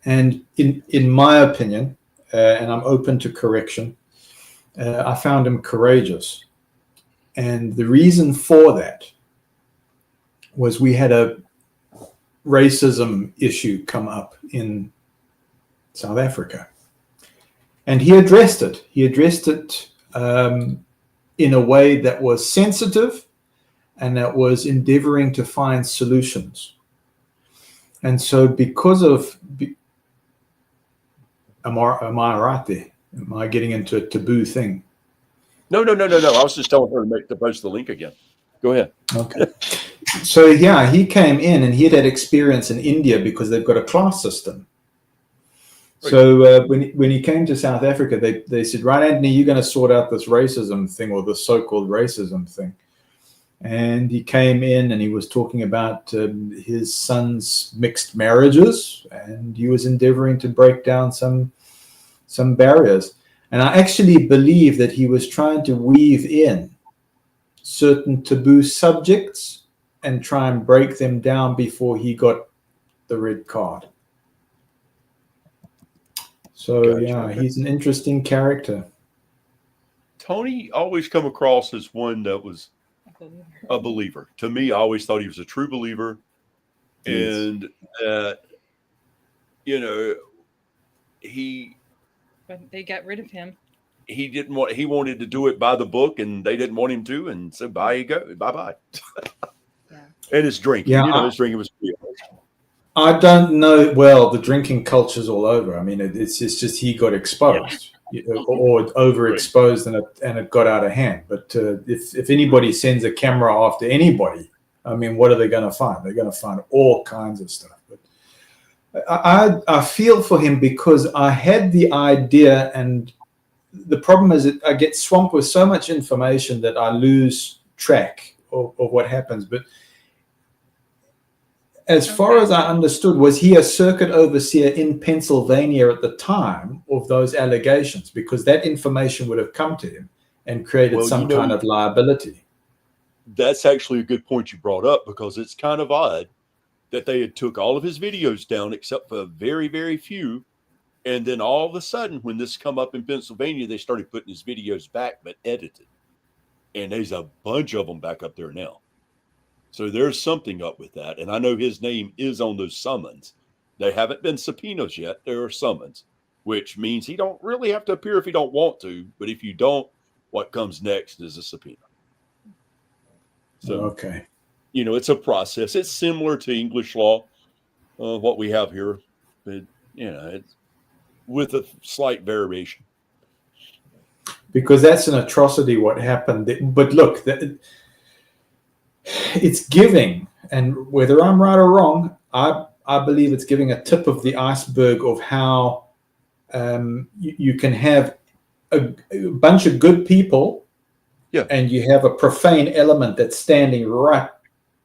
And in my opinion, and I'm open to correction, I found him courageous. And the reason for that was we had a racism issue come up in South Africa. And he addressed it. He addressed it in a way that was sensitive and that was endeavoring to find solutions. And so because of... Am I right there? Am I getting into a taboo thing? No. I was just telling her to post the link again. Go ahead. Okay. So yeah, he came in and he had experience in India because they've got a class system. Right. So when he came to South Africa, they said, right, Anthony, you're going to sort out this racism thing, or the so-called racism thing. And he came in and he was talking about his son's mixed marriages, and he was endeavoring to break down some barriers. And I actually believe that he was trying to weave in certain taboo subjects and try and break them down before he got the red card. So Gotcha. yeah, Okay. he's an interesting character. Tony always come across as one that was a believer. To me, I always thought he was a true believer, Yes. and that But they got rid of him. he wanted to do it by the book, and they didn't want him to, and so bye you go, bye. Yeah. And his drinking, Yeah, his drinking was pretty emotional. I don't know. Well, the drinking culture's all over. I mean, it's just he got exposed or overexposed, and it got out of hand. But if anybody sends a camera after anybody, I mean, what are they going to find? They're going to find all kinds of stuff. But I feel for him because I had the idea, and the problem is that I get swamped with so much information that I lose track of what happens. But as far as I understood, was he a circuit overseer in Pennsylvania at the time of those allegations? Because that information would have come to him and created some kind of liability. That's actually a good point you brought up, because it's kind of odd that they had took all of his videos down except for very, very few. And then all of a sudden, when this come up in Pennsylvania, they started putting his videos back, but edited. And there's a bunch of them back up there now. So there's something up with that. And I know his name is on those summons. They haven't been subpoenas yet. There are summons, which means he don't really have to appear if he don't want to. But if you don't, what comes next is a subpoena. So, okay. It's a process. It's similar to English law, what we have here. But, it's with a slight variation. Because that's an atrocity what happened. But look, it's giving, and whether I'm right or wrong, I believe it's giving a tip of the iceberg of how you can have a bunch of good people, and you have a profane element that's standing right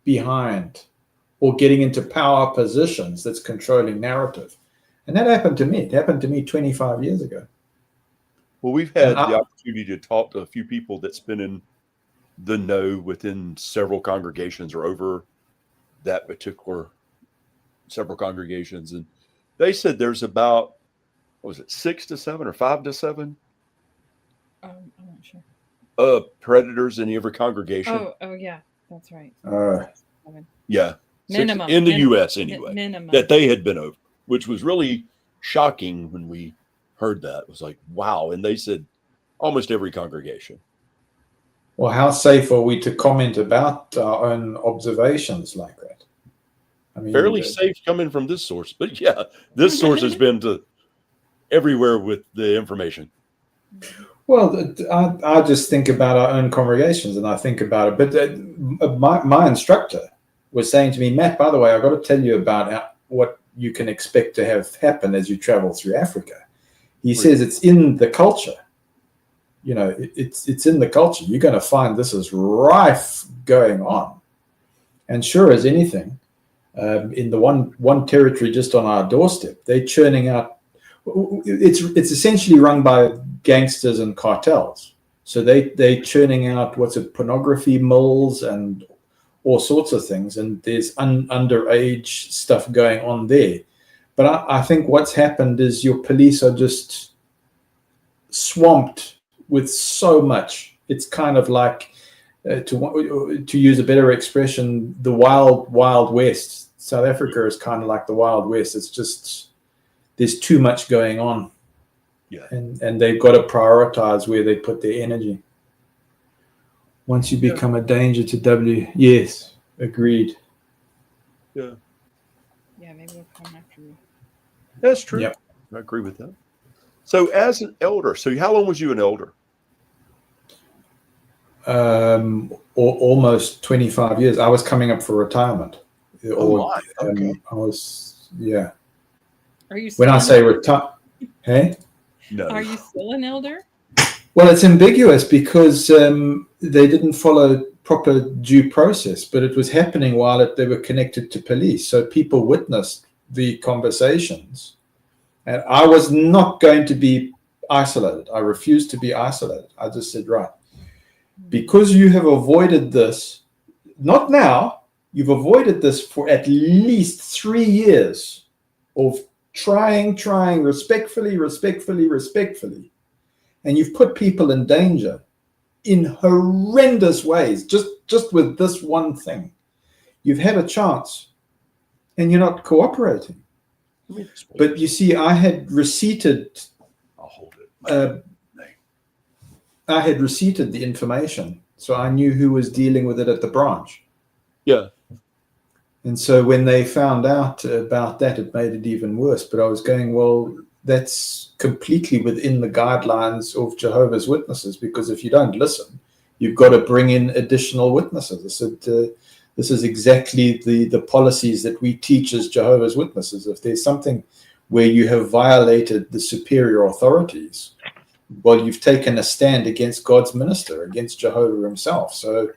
behind or getting into power positions that's controlling narrative. And that happened to me. It happened to me 25 years ago. Well, we've had the opportunity to talk to a few people that's been in the know within several congregations or over that particular several congregations. And they said there's about, 6 to 7 or 5 to 7? I'm not sure. Predators in every congregation. Oh, yeah, that's right. Yeah. Minimum. In the U.S. anyway. Minimum. That they had been over, which was really shocking when we heard that. It was like, wow. And they said almost every congregation. Well, how safe are we to comment about our own observations like that? I mean, fairly safe coming from this source, but yeah, this source has been to everywhere with the information. Well, I just think about our own congregations, and I think about it. But my instructor was saying to me, Matt, by the way, I've got to tell you about what you can expect to have happen as you travel through Africa. He says it's in the culture. It's in the culture. You're going to find this is rife going on. And sure as anything, in the one territory just on our doorstep, they're churning out. It's essentially run by gangsters and cartels. So they're churning out pornography mills and all sorts of things. And there's underage stuff going on there. But I think what's happened is your police are just swamped with so much. It's kind of like, to use a better expression, the wild west. South Africa is kind of like the Wild West. It's just, there's too much going on. Yeah. And they've got to prioritize where they put their energy. Once you become a danger to yes, agreed. Yeah. Yeah, maybe we'll come after you. That's true. Yep. I agree with that. So as an elder, how long was you an elder? almost 25 years. I was coming up for retirement. Oh my. Okay. I was, yeah. Are you When I still say retire, hey? No. Are you still an elder? Well, it's ambiguous because they didn't follow proper due process, but it was happening while they were connected to police. So people witnessed the conversations. And I was not going to be isolated. I refused to be isolated. I just said, right, because you have avoided this, not now, you've avoided this for at least 3 years of trying, respectfully, and you've put people in danger in horrendous ways, just with this one thing. You've had a chance and you're not cooperating. But you see, I had receipted I had receipted the information, so I knew who was dealing with it at the branch. Yeah. And so when they found out about that, it made it even worse. But I was going, well, that's completely within the guidelines of Jehovah's Witnesses, because if you don't listen, you've got to bring in additional witnesses. I said, this is exactly the policies that we teach as Jehovah's Witnesses. If there's something where you have violated the superior authorities, well, you've taken a stand against God's minister, against Jehovah himself. So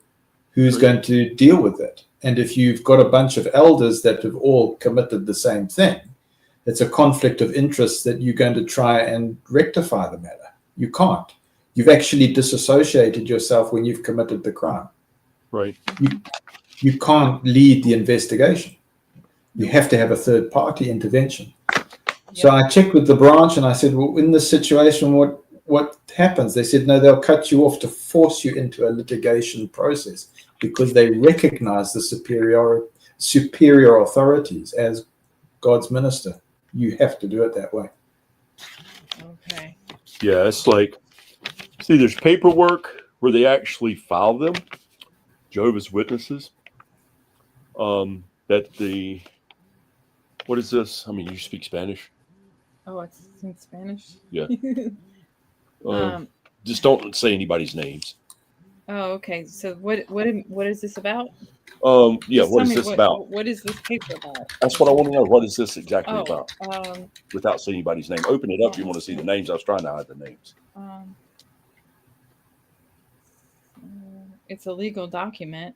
who's going to deal with that? And if you've got a bunch of elders that have all committed the same thing, it's a conflict of interest that you're going to try and rectify the matter. You can't. You've actually disassociated yourself when you've committed the crime. Right. You can't lead the investigation. You have to have a third party intervention. So I checked with the branch and I said, well, in this situation, what happens? They said, no, they'll cut you off to force you into a litigation process because they recognize the superior authorities as God's minister. You have to do it that way. Okay. Yeah, it's like, see, there's paperwork where they actually file them, Jehovah's Witnesses. That what is this? I mean, you speak Spanish? Oh, it's in Spanish? Yeah. Just don't say anybody's names. Oh, okay. So what is this about? Yeah, Just what tell is me this about? What is this paper about? That's what I want to know. What is this exactly Oh, about? Without saying anybody's name. Open it up. You want to see the names. I was trying to hide the names. It's a legal document.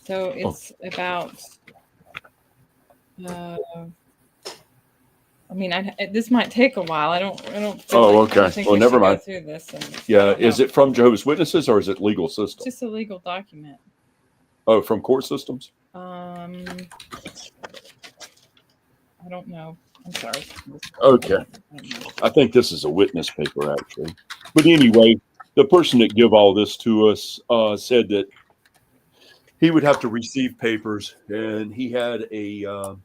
So it's about. I mean, this might take a while. I don't. Okay. Well, never mind. Go through this. Yeah. Is it from Jehovah's Witnesses or is it legal system? Just a legal document. Oh, from court systems? I don't know. I'm sorry. Okay. I think this is a witness paper, actually. But anyway, the person that gave all this to us said that he would have to receive papers, and he had him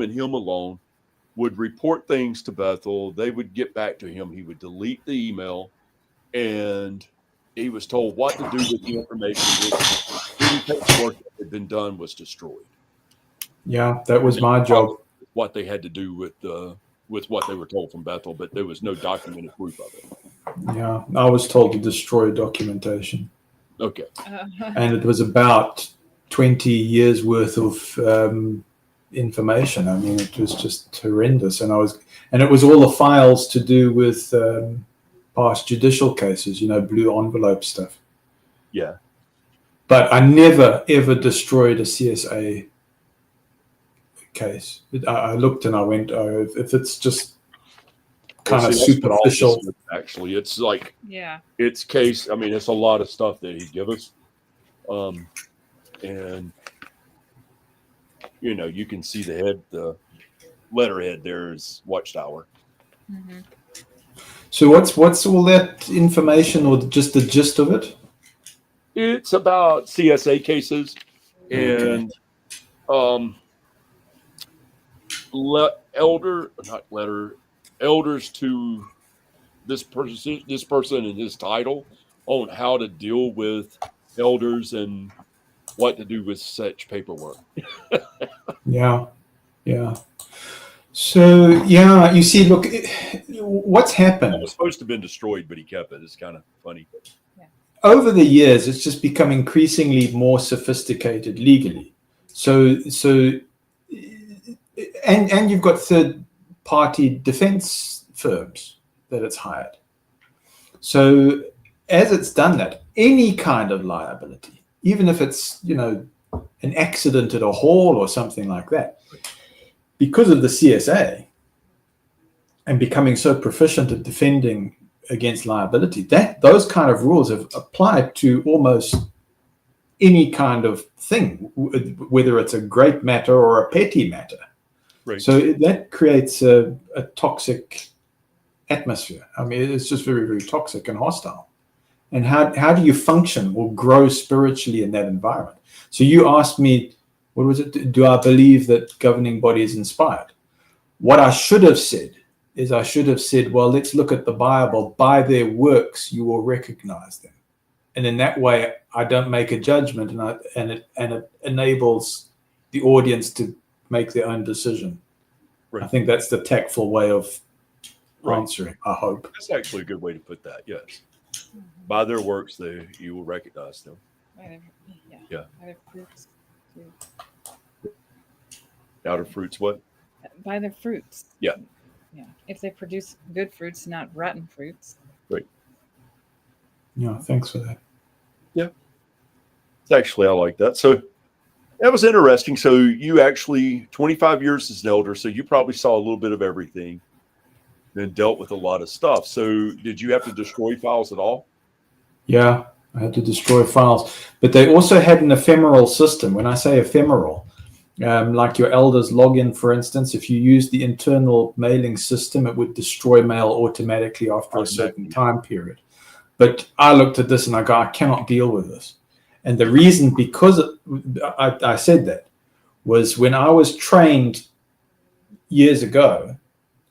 and him alone would report things to Bethel. They would get back to him. He would delete the email, and he was told what to do with the information. Any paperwork that had been done was destroyed. Yeah, that was my job. What they had to do with what they were told from Bethel, but there was no documented proof of it. Yeah, I was told to destroy documentation. Okay. And it was about 20 years worth of information. I mean, it was just horrendous. And it was all the files to do with past judicial cases, blue envelope stuff. Yeah. But I never, ever destroyed a CSA case. I looked and I went, oh, if it's just kind of superficial. Actually, it's like, it's case. I mean, it's a lot of stuff that he give us. And, you can see the letterhead there is Watchtower. Mm-hmm. So what's all that information, or just the gist of it? It's about CSA cases and elders to this person and his title on how to deal with elders and what to do with such paperwork. Yeah. So, yeah, you see, look, what's happened It was supposed to have been destroyed, but he kept it. It's kind of funny. over the years. It's just become increasingly more sophisticated legally. So, and you've got third-party defense firms that it's hired. So, as it's done that, any kind of liability, even if it's, an accident at a hall or something like that, because of the CSA and becoming so proficient at defending against liability, those kind of rules have applied to almost any kind of thing, whether it's a great matter or a petty matter. Right. So that creates a toxic atmosphere. I mean, it's just very, very toxic and hostile. And how do you function or grow spiritually in that environment? So you asked me, what was it? Do I believe that governing body is inspired? What I should have said is well, let's look at the Bible. By their works, you will recognize them. And in that way, I don't make a judgment, and it enables the audience to make their own decision. Right. I think that's the tactful way of answering, I hope. That's actually a good way to put that, yes. By their works, you will recognize them. Yeah. By their fruits. Out of fruits, what? By their fruits. Yeah. Yeah. If they produce good fruits, not rotten fruits. Right. Yeah, thanks for that. Yeah. Actually, I like that. So that was interesting. So you actually, 25 years as an elder, so you probably saw a little bit of everything and dealt with a lot of stuff. So did you have to destroy files at all? Yeah, I had to destroy files. But they also had an ephemeral system. When I say ephemeral, like your elders login, for instance, if you use the internal mailing system, it would destroy mail automatically after a certain time period. But I looked at this and I go, I cannot deal with this. And the reason, because I said that, was when I was trained years ago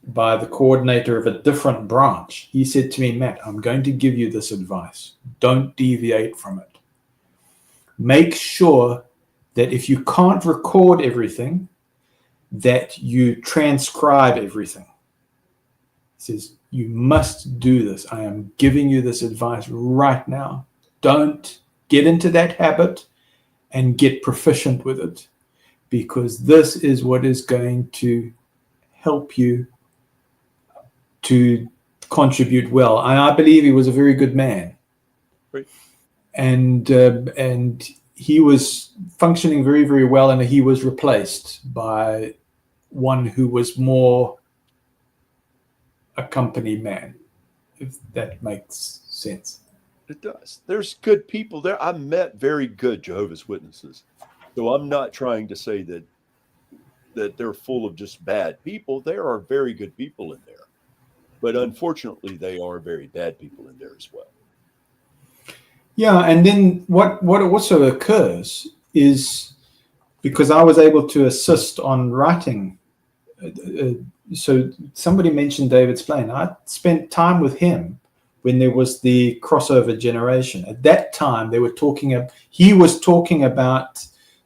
by the coordinator of a different branch, he said to me, Matt, I'm going to give you this advice. Don't deviate from it. Make sure that if you can't record everything, that you transcribe everything. He says, you must do this. I am giving you this advice right now. Don't get into that habit and get proficient with it, because this is what is going to help you to contribute well. And I believe he was a very good man. Right. And he was functioning very, very well, and he was replaced by one who was more a company man, if that makes sense. It does. There's good people there. I met very good Jehovah's Witnesses. So I'm not trying to say that they're full of just bad people. There are very good people in there. But unfortunately, they are very bad people in there as well. Yeah, and then what also occurs is, because I was able to assist on writing, so somebody mentioned David Splane. I spent time with him when there was the crossover generation. At that time, he was talking about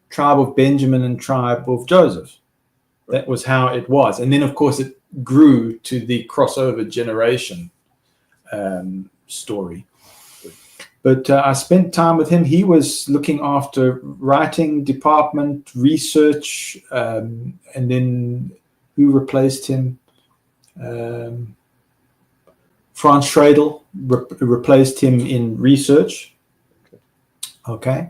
tribe of Benjamin and tribe of Joseph. That was how it was. And then, of course, it grew to the crossover generation story. But I spent time with him. He was looking after writing department, research, and then who replaced him? Franz Schradel replaced him in research. Okay.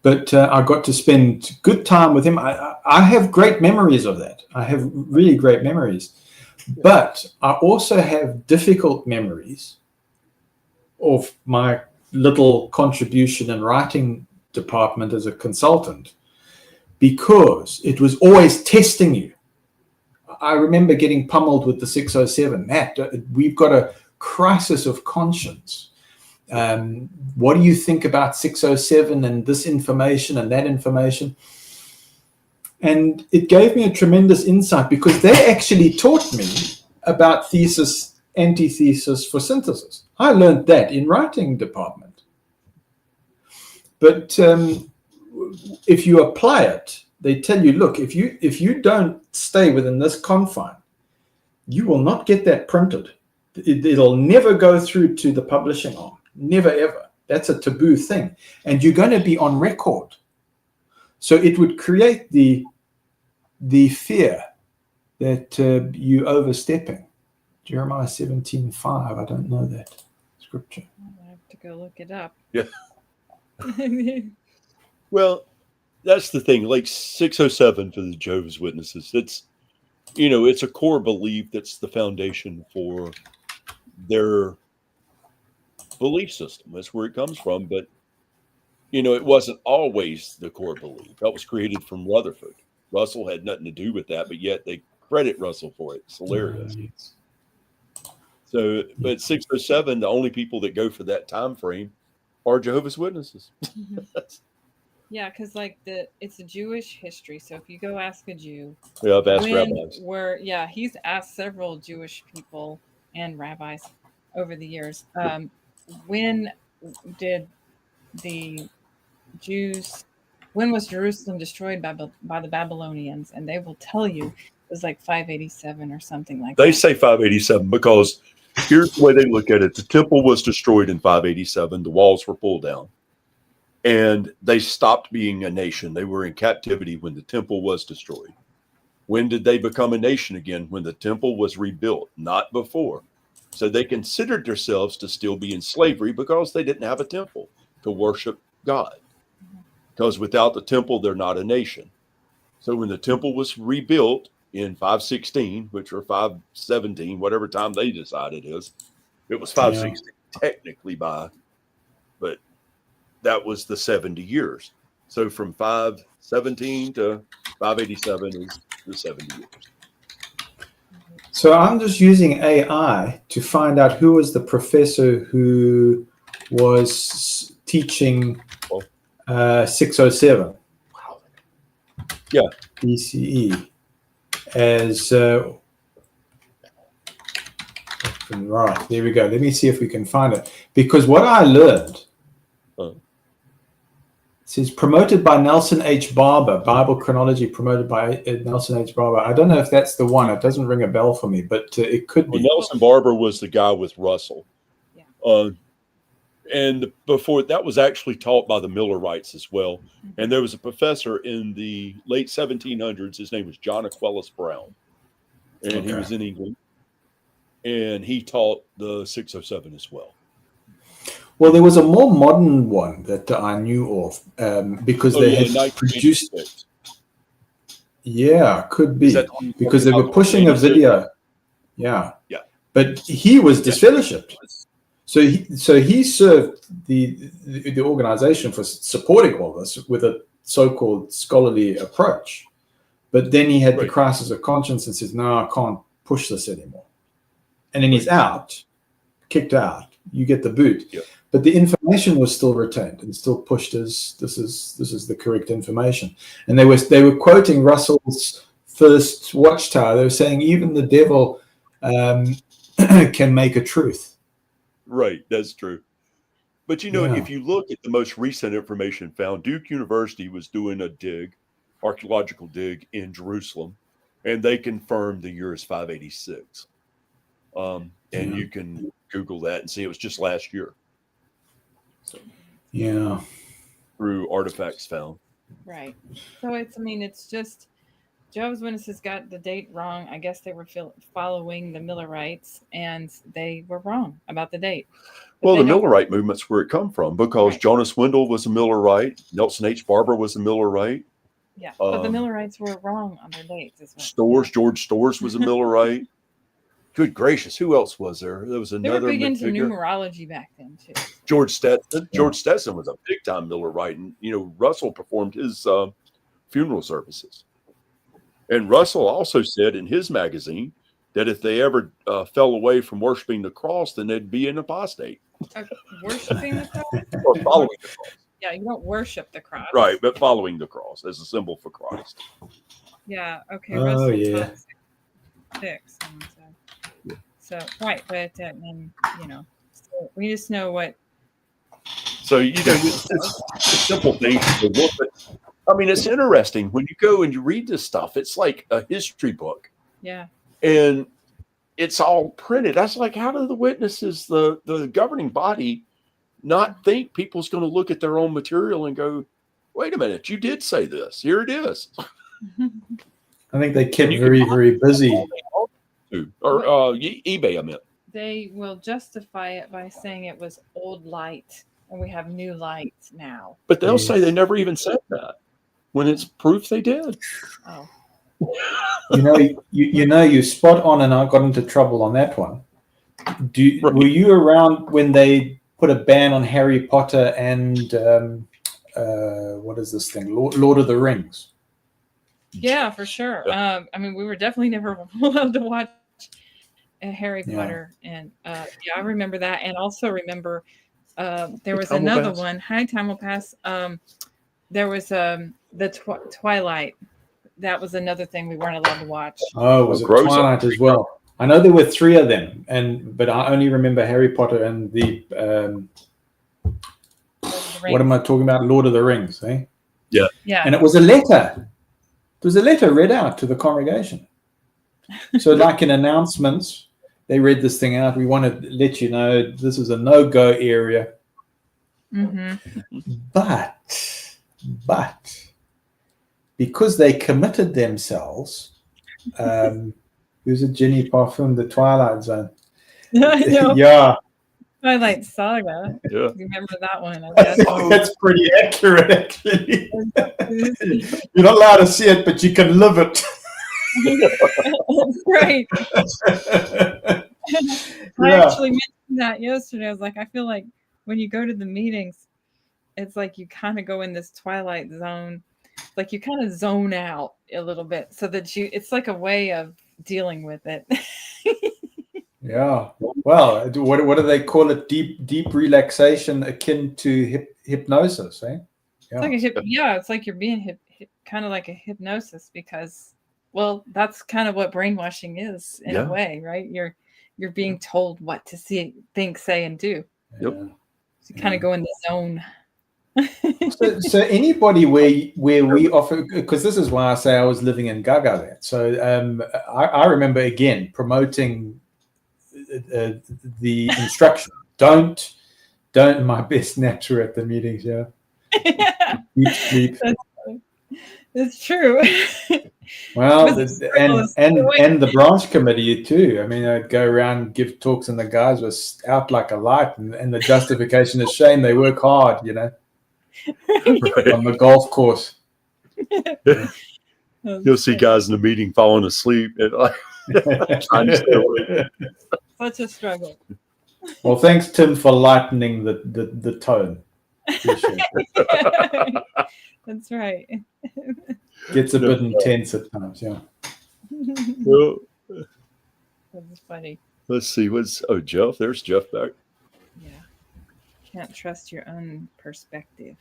But I got to spend good time with him. I have great memories of that. I have really great memories. But I also have difficult memories of my little contribution in writing department as a consultant, because it was always testing you. I remember getting pummeled with the 607. Matt, we've got a crisis of conscience. What do you think about 607 and this information and that information? And it gave me a tremendous insight, because they actually taught me about thesis, antithesis for synthesis. I learned that in writing department. But if you apply it, they tell you, look, if you don't stay within this confine, you will not get that printed. It'll never go through to the publishing arm. Never, ever. That's a taboo thing. And you're going to be on record. So it would create the fear that you overstepping. Jeremiah 17:5. I don't know that scripture. I have to go look it up. Yeah. Well, that's the thing. Like 607 for the Jehovah's Witnesses. It's a core belief that's the foundation for their belief system. That's where it comes from. But, it wasn't always the core belief. That was created from Rutherford. Russell had nothing to do with that, but yet they credit Russell for it. It's hilarious. So, but 607, the only people that go for that time frame are Jehovah's Witnesses. Yeah, because it's a Jewish history. So if you go ask a Jew, Yeah, I've asked rabbis. He's asked several Jewish people and rabbis over the years. When did the Jews? When was Jerusalem destroyed by the Babylonians? And they will tell you it was like 587 or something like that. They say 587 because here's the way they look at it. The temple was destroyed in 587. The walls were pulled down. And they stopped being a nation. They were in captivity when the temple was destroyed. When did they become a nation again? When the temple was rebuilt, not before. So they considered themselves to still be in slavery because they didn't have a temple to worship God. Because without the temple, they're not a nation. So when the temple was rebuilt in 516, which or 517, whatever time they decide it is, it was 516 technically but that was the 70 years. So from 517 to 587 is the 70 years. So I'm just using AI to find out who was the professor who was teaching 607. Wow. Yeah. BCE as right, there we go. Let me see if we can find it. Because what I learned, it says promoted by Nelson H. Barber, Bible chronology promoted by Nelson H. Barber. I don't know if that's the one. It doesn't ring a bell for me, but it could be. Nelson Barber was the guy with Russell. Yeah. And before that was actually taught by the Millerites as well. And there was a professor in the late 1700s. His name was John Aquilus Brown. And he was in England. And he taught the 607 as well. Well, there was a more modern one that I knew of because they had produced. Yeah, could be because they were pushing a video. Yeah, yeah. But he was disfellowshipped, so he served the organization for supporting all this with a so-called scholarly approach. But then he had the crisis of conscience and says, "No, I can't push this anymore," and then he's out, kicked out. You get the boot. Yeah. But the information was still retained and still pushed as this is the correct information. And they were quoting Russell's first Watchtower. They were saying even the devil can make a truth. Right, that's true. But if you look at the most recent information found, Duke University was doing a archaeological dig in Jerusalem, and they confirmed the year is 586. And you can Google that and see it was just last year. So, through artifacts found. Right. So it's just Jehovah's Witnesses got the date wrong. I guess they were following the Millerites, and they were wrong about the date. Well, the Millerite movement's where it come from because Jonas Wendell was a Millerite. Nelson H. Barber was a Millerite. Yeah, but the Millerites were wrong on their dates. George Storrs was a Millerite. Good gracious, who else was there? There was another. They were big into numerology back then too. George Stetson. Yeah. George Stetson was a big time Millerite, and Russell performed his funeral services. And Russell also said in his magazine that if they ever fell away from worshiping the cross, then they'd be an apostate. Worshiping the cross or following the cross. Yeah, you don't worship the cross, right? But following the cross as a symbol for Christ. Yeah. Okay. Oh, Russell 6. So right, but so we just know what. So it's a simple thing. I mean, it's interesting when you go and you read this stuff. It's like a history book, Yeah. and it's all printed. That's like, how do the witnesses, the governing body, not think people's going to look at their own material and go, "Wait a minute, you did say this. Here it is." I think they kept very, very busy. Or eBay, I meant. They will justify it by saying it was old light and we have new light now. But they'll say they never even said that when it's proof they did. Oh. You're spot on, and I got into trouble on that one. Were you around when they put a ban on Harry Potter and what is this thing, Lord of the Rings? Yeah, for sure. I mean, we were definitely never allowed to watch Harry Potter, and I remember that, and also remember there was another one. Time will pass. There was the Twilight. That was another thing we weren't allowed to watch. Oh, was it Twilight as well? I know there were 3 of them, but I only remember Harry Potter and the what am I talking about? Lord of the Rings, eh? Yeah. Yeah. And it was a letter. There was a letter read out to the congregation. So like in announcements, they read this thing out. We want to let you know this is a no-go area. Mm-hmm. But because they committed themselves, who's a Jenny Parfum, the Twilight Zone. Yeah. Twilight Saga. Yeah. Remember that one? I guess. That's pretty accurate, actually. You're not allowed to see it, but you can live it. Right. I actually mentioned that yesterday. I was like, I feel like when you go to the meetings, it's like you kind of go in this Twilight Zone. Like you kind of zone out a little bit so that it's like a way of dealing with it. Yeah. Well, what do they call it? Deep relaxation akin to hypnosis, eh? Yeah. It's like you're being kind of like a hypnosis because, well, that's kind of what brainwashing is in a way, right? You're being told what to see, think, say, and do. Yep. So you kind of go in the zone. So anybody where we offer, because this is why I say I was living in Gaga then. So I remember again promoting the instruction. Don't my best naps are at the meetings. Yeah. Deep sleep. It's true. Well, and the branch committee too. I mean, I'd go around give talks, and the guys were out like a light, and the justification is shame they work hard, Right. on the golf course. You'll see guys in the meeting falling asleep. Such a struggle. Well, thanks, Tim, for lightening the tone. That's right. Gets a bit intense at times, yeah. Well, That's funny. Let's see. Jeff? There's Jeff back. Yeah. Can't trust your own perspective.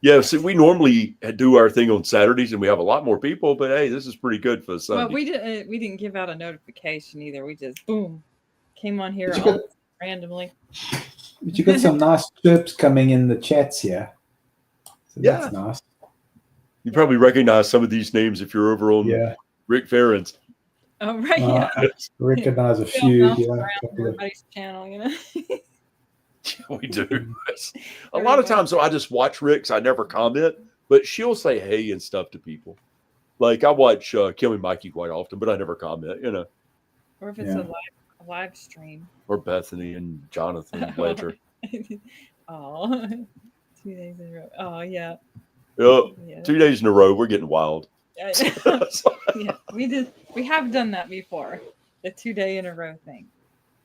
Yeah, see, we normally do our thing on Saturdays, and we have a lot more people. But hey, this is pretty good for Sunday. Well, we didn't give out a notification either. We just came on here randomly. But you got some nice chirps coming in the chats here. So that's nice. You probably recognize some of these names if you're over on Rick Farron's. Oh, right. Yeah. Recognize a few. Everybody's channel, We do. A lot of times, though, I just watch Rick's. I never comment, but she'll say hey and stuff to people. Like I watch Kim and Mikey quite often, but I never comment, Or if it's a live stream. Or Bethany and Jonathan Ledger. Oh, 2 days in a row. Oh, yeah. Yep. 2 days in a row. We're getting wild. Yeah, we have done that before. The 2 day in a row thing.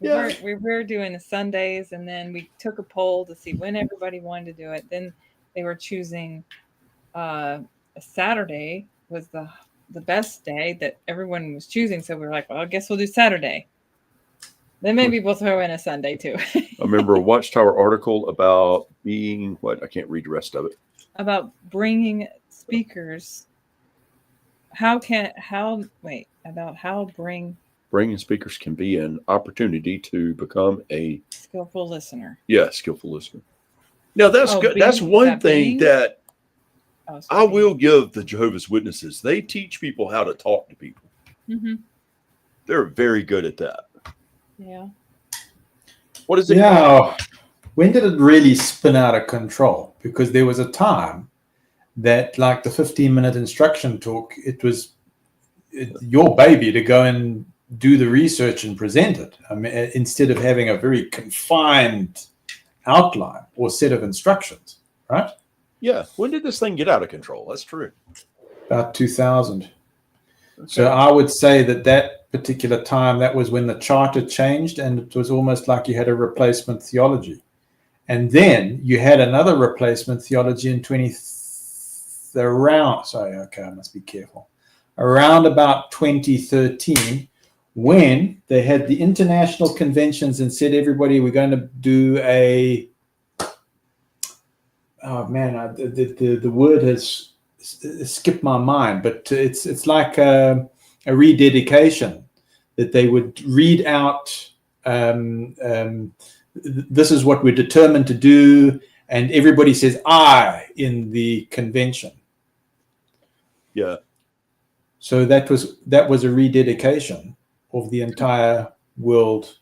We were doing the Sundays, and then we took a poll to see when everybody wanted to do it. Then they were choosing a Saturday was the best day that everyone was choosing. So we were like, well, I guess we'll do Saturday. Then maybe we'll throw in a Sunday too. I remember a Watchtower article about being I can't read the rest of it. About bringing speakers. Bringing speakers can be an opportunity to become a skillful listener. Yeah, skillful listener. Now that's good. That's one thing that I will give the Jehovah's Witnesses, they teach people how to talk to people. Mm-hmm. They're very good at that. Yeah. What is it? Yeah. When did it really spin out of control? Because there was a time that, like the 15-minute instruction talk, it was your baby to go and do the research and present it. I mean, instead of having a very confined outline or set of instructions, right? Yeah. When did this thing get out of control? That's true. About 2000. Okay. So I would say that particular time, that was when the charter changed, and it was almost like you had a replacement theology. And then you had another replacement theology in I must be careful. Around about 2013, when they had the international conventions and said, everybody, we're going to do the word has skipped my mind, but it's like a rededication, that they would read out, this is what we're determined to do, and everybody says "I" in the convention. Yeah. So that was a rededication of the entire world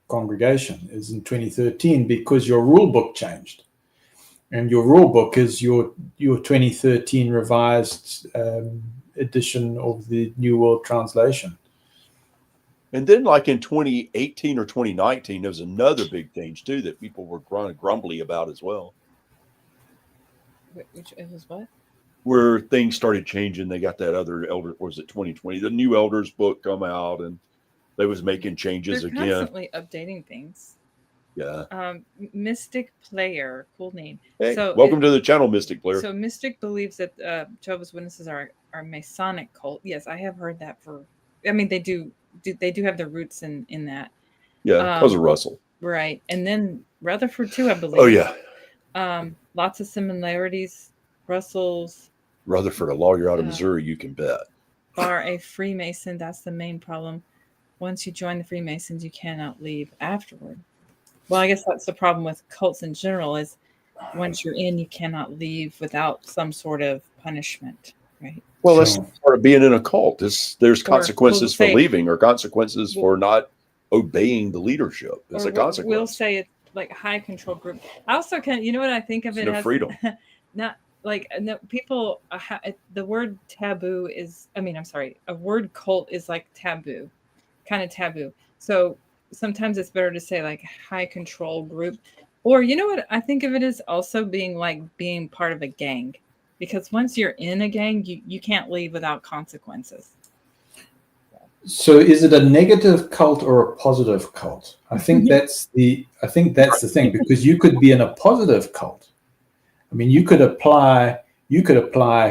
congregation, is in 2013, because your rule book changed, and your rule book is your 2013 revised edition of the New World Translation. And then, like in 2018 or 2019, there was another big change too that people were grumbly about as well. Which it was what? Where things started changing. They got that other elder, or was it 2020? The new elders book come out, and they was making changes They're again. Constantly updating things. Yeah. Mystic Player, cool name. Hey, so welcome to the channel, Mystic Player. So Mystic believes that Jehovah's Witnesses are Masonic cult. Yes, I have heard that. They do have their roots in that. Yeah, because of Russell. Right, and then Rutherford too, I believe. Oh yeah. Lots of similarities. Russell's Rutherford, a lawyer out of Missouri, you can bet. Are a Freemason. That's the main problem. Once you join the Freemasons, you cannot leave afterward. Well, I guess that's the problem with cults in general, is once you're in, you cannot leave without some sort of punishment, right? Well, that's part of being in a cult. There's consequences for leaving, or consequences for not obeying the leadership. It's a consequence. We'll say it's like a high control group. I also can, you know what I think of it as? Freedom. Not like people, the word taboo is, a word cult is like taboo, kind of taboo. So sometimes it's better to say like high control group, or you know what I think of it as also being part of a gang, because once you're in a gang, you can't leave without consequences. So is it a negative cult or a positive cult? I think that's the thing, because you could be in a positive cult. I mean, you could apply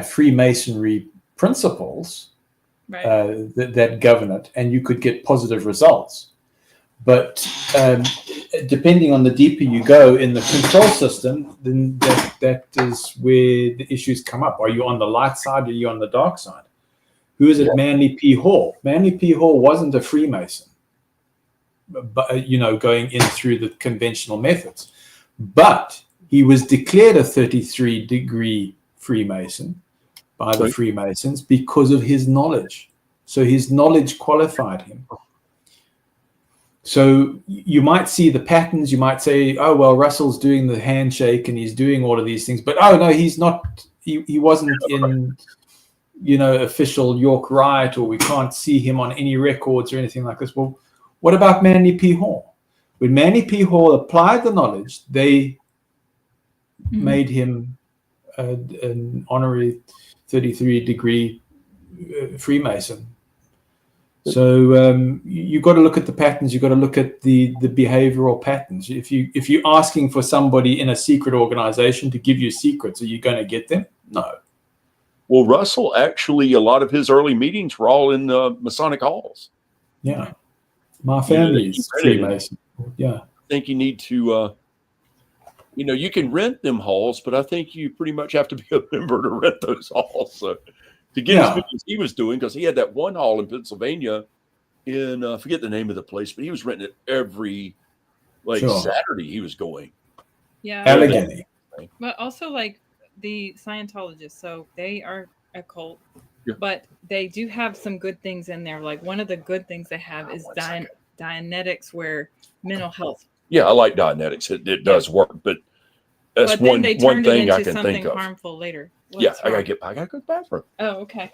Freemasonry principles, right, that govern it, and you could get positive results. But depending on the deeper you go in the control system, then that is where the issues come up. Are you on the light side, or are you on the dark side? Who is it? Manly P. Hall. Manly P. Hall wasn't a Freemason, but going in through the conventional methods. But he was declared a 33-degree Freemason by the Freemasons because of his knowledge. So his knowledge qualified him. So you might see the patterns. You might say, oh, well, Russell's doing the handshake and he's doing all of these things. But, oh, no, he's not. He wasn't in, official York Rite, or we can't see him on any records or anything like this. Well, what about Manly P. Hall? When Manly P. Hall applied the knowledge, they made him an honorary 33-degree Freemason. So you've got to look at the patterns. You've got to look at the behavioral patterns. If you're asking for somebody in a secret organization to give you secrets, are you going to get them? No. Well, Russell, actually, a lot of his early meetings were all in the Masonic halls. Yeah. My family is Freemason. Yeah. I think you need to, you can rent them halls, but I think you pretty much have to be a member to rent those halls. So to get as much as he was doing, because he had that one hall in Pennsylvania in, I forget the name of the place, but he was renting it every Saturday he was going. Yeah. Allegheny. But also the Scientologists. So they are a cult, Yeah. but they do have some good things in there. Like one of the good things they have is Dianetics, where mental health. Yeah, I like Dianetics. It does work, but that's But then they one turned it thing I into can something think of. harmful later. Yeah, What's I wrong? gotta go to the bathroom. Oh, okay.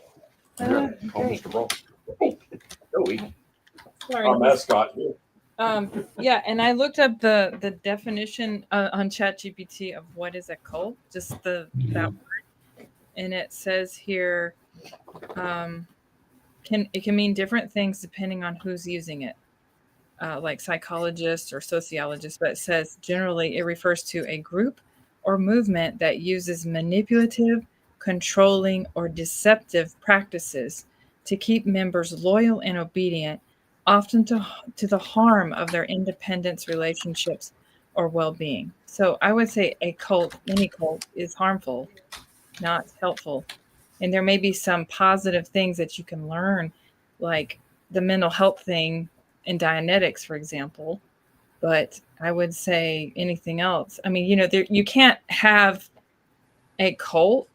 Yeah, call Great. Mr. Ross. Oh, Joey, Sorry. our mascot here. Yeah, and I looked up the definition on ChatGPT of what is a cult, just that word, and it says here, it can mean different things depending on who's using it, like psychologists or sociologists. But it says generally it refers to a group or movement that uses manipulative, controlling, or deceptive practices to keep members loyal and obedient, often to the harm of their independence, relationships, or well-being. So I would say a cult, any cult, is harmful, not helpful. And there may be some positive things that you can learn, like the mental health thing in Dianetics, for example. But I would say anything else. I mean, you can't have a cult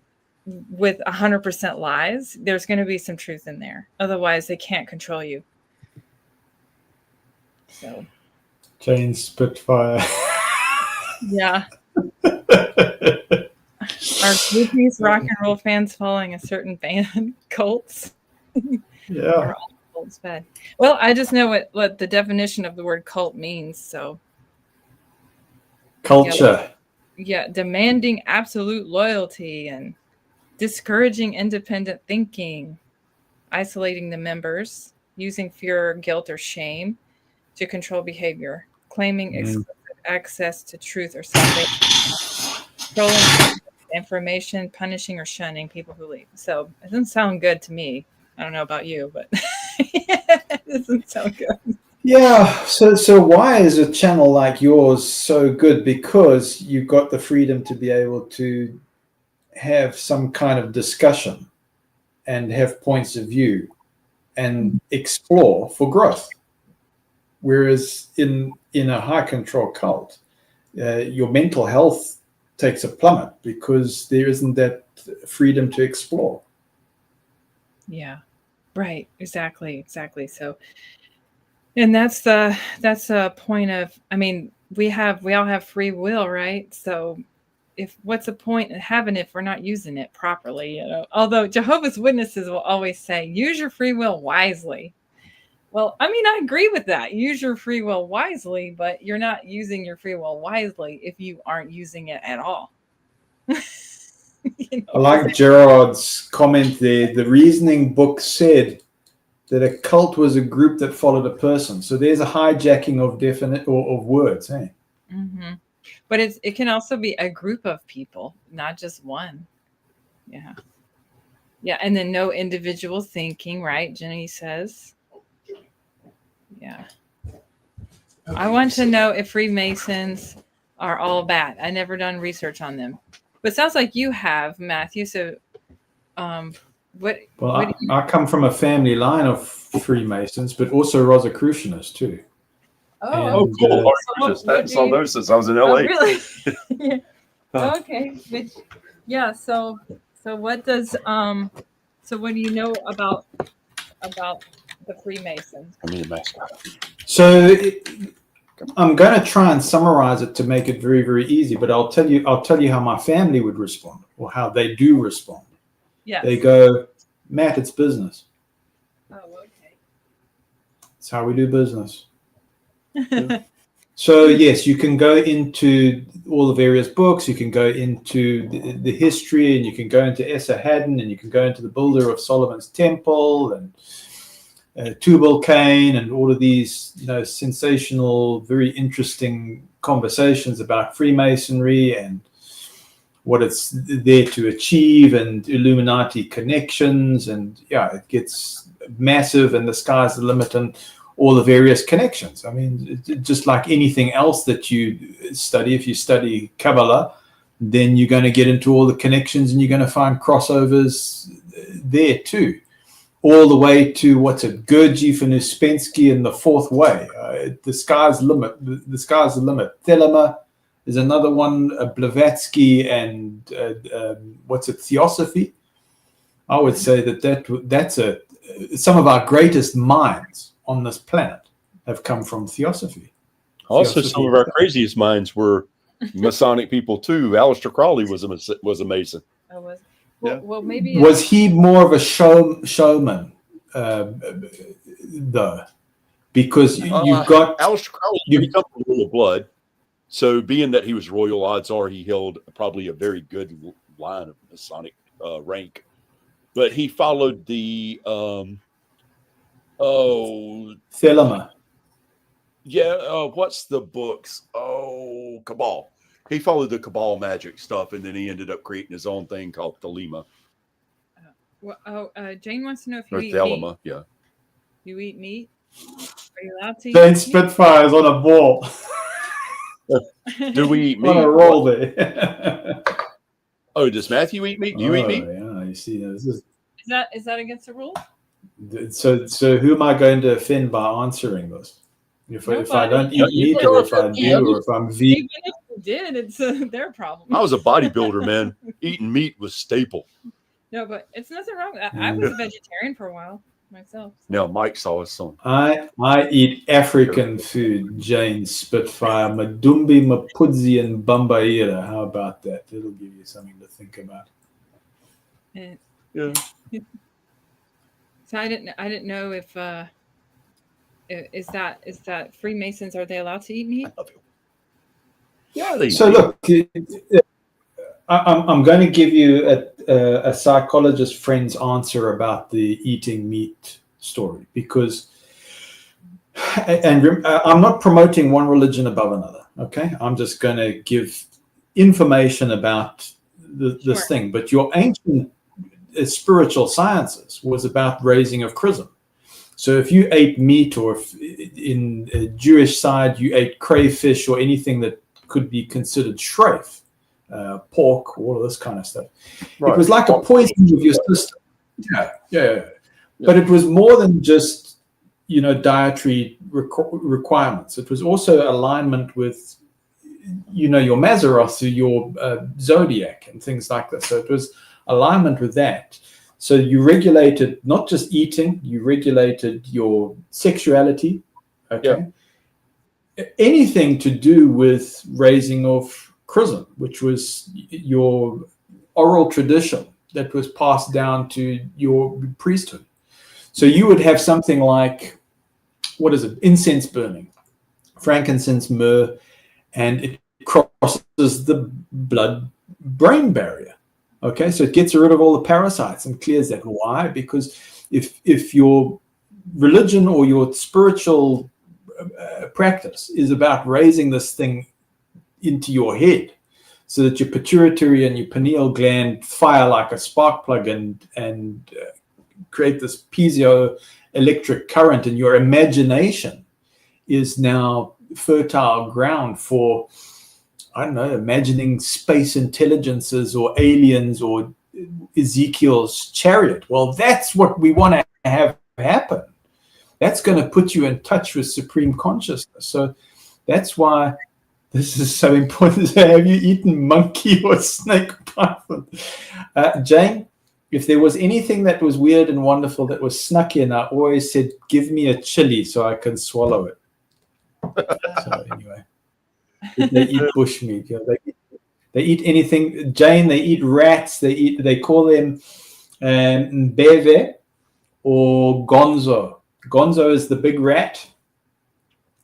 with 100% lies. There's going to be some truth in there. Otherwise, they can't control you. So, Jane Spitfire. yeah. Are groupies rock and roll fans following a certain band cults? Yeah. Are all cults bad? Well, I just know what the definition of the word cult means. So, Culture. yeah, demanding absolute loyalty and discouraging independent thinking, isolating the members, using fear, guilt, or shame to control behavior, claiming exclusive access to truth or salvation, controlling information, punishing or shunning people who leave. So it doesn't sound good to me. I don't know about you, but it doesn't sound good. Yeah. So why is a channel like yours so good? Because you've got the freedom to be able to have some kind of discussion and have points of view and explore for growth. Whereas in a high control cult, your mental health takes a plummet because there isn't that freedom to explore. Yeah, right. Exactly. So, and that's a point of, I mean, we all have free will, right? So what's the point in having it if we're not using it properly? Although Jehovah's Witnesses will always say, use your free will wisely. Well, I mean, I agree with that. Use your free will wisely, but you're not using your free will wisely if you aren't using it at all. I like Gerard's comment there. The reasoning book said that a cult was a group that followed a person. So there's a hijacking of definite of words, hey? Mm-hmm. But it can also be a group of people, not just one. Yeah. Yeah, and then no individual thinking, right? Jenny says. Yeah. I want to know if Freemasons are all bad. I never done research on them. But it sounds like you have, Matthew. So what I come from a family line of Freemasons, but also Rosicrucianists too. Oh, cool. I saw those since I was in LA. Oh, really? Yeah. Okay. Yeah. So what does so what do you know about the Freemasons? I mean, the mascot. So I'm going to try and summarize it to make it very, very easy. But I'll tell you how my family would respond, or how they do respond. Yeah. They go, Matt, it's business. Oh, okay. It's how we do business. So yes, you can go into all the various books. You can go into the history, and you can go into Esarhaddon, and you can go into the builder of Solomon's temple, and Tubal-Cain, and all of these, sensational, very interesting conversations about Freemasonry and what it's there to achieve, and Illuminati connections, and it gets massive, and the sky's the limit, and all the various connections. I mean, just like anything else that you study, if you study Kabbalah, then you're going to get into all the connections, and you're going to find crossovers there too. All the way to, Gurdjieff and Uspensky in the fourth way. The sky's the limit. The sky's the limit. Thelema, There's another one, Blavatsky and Theosophy. I would say that's some of our greatest minds on this planet have come from Theosophy. Also, some of our craziest minds were Masonic people too. Aleister Crowley was a Mason. Oh, was Yeah. well, maybe Was he more of a showman, though? Because you've got Aleister Crowley. He comes from royal blood, so being that he was royal, odds are he held probably a very good line of Masonic rank. But he followed the Thelema. Yeah, what's the books? Oh, Cabal. He followed the Cabal magic stuff, and then he ended up creating his own thing called Thelema. Jane wants to know if you Or eat Thelema, meat. yeah. You eat meat? Are you allowed to eat Jane meat? Spitfire's on a ball. Do we eat meat? On a roll there. Oh, does Matthew eat meat? Do you eat meat? Yeah, you see, this is Is that against the rule? so. Who am I going to offend by answering this? If I don't eat meat, or if I do, or if I'm vegan? Even if you did, it's their problem. I was a bodybuilder, man. Eating meat was staple. No, but it's nothing wrong with that. I was a vegetarian for a while myself. So. Now Mike saw us on. I eat African food, Jane Spitfire, Madumbi, Mapudzi, and Bambaira. How about that? It'll give you something to think about. Yeah. So I didn't know if is that Freemasons, are they allowed to eat meat? Yeah, they. So look, I'm going to give you a psychologist friend's answer about the eating meat story, because, and I'm not promoting one religion above another. Okay, I'm just going to give information about this thing. But your ancient spiritual sciences was about raising of chrism. So if you ate meat, or if in a Jewish side you ate crayfish or anything that could be considered shreif, pork, all of this kind of stuff, right. It was like a poisoning of your system. Yeah. But it was more than just, dietary requirements. It was also alignment with, your Mazzaroth, your zodiac and things like that. So it was alignment with that. So you regulated not just eating, you regulated your sexuality, okay? Yeah. Anything to do with raising of chrism, which was your oral tradition that was passed down to your priesthood. So you would have something like, incense burning, frankincense, myrrh, and it crosses the blood-brain barrier. Okay, so it gets rid of all the parasites and clears that. Why? Because if your religion or your spiritual practice is about raising this thing into your head, so that your pituitary and your pineal gland fire like a spark plug and create this piezoelectric current, and your imagination is now fertile ground for, I don't know, imagining space intelligences or aliens or Ezekiel's chariot. Well, that's what we want to have happen. That's going to put you in touch with supreme consciousness. So that's why this is so important. Have you eaten monkey or snake python? Jane, if there was anything that was weird and wonderful that was snuck in, I always said, give me a chili so I can swallow it. So anyway. They eat bushmeat. They eat anything. Jane, they eat rats. They call them mbeve or gonzo. Gonzo is the big rat,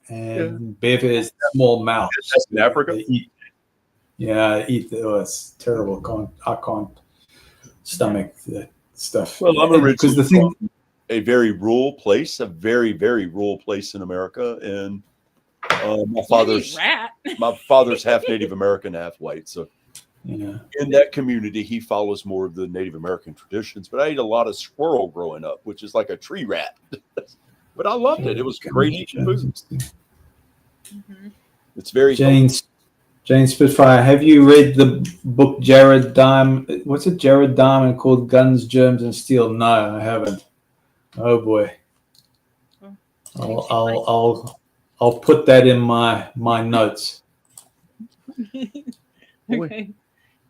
and beve is the small mouse. That's in Africa. They eat. It's terrible. I can't stomach that stuff. Well, I'm because the thing, a very rural place, a very, very rural place in America, and my father's half Native American, half white. So in that community, he follows more of the Native American traditions. But I ate a lot of squirrel growing up, which is like a tree rat. But I loved it. It was great eating food. Mm-hmm. It's very Jane Spitfire. Have you read the book Jared Diamond? What's it, Jared Diamond, called Guns, Germs, and Steel? No, I haven't. Oh boy. I'll put that in my notes. Okay.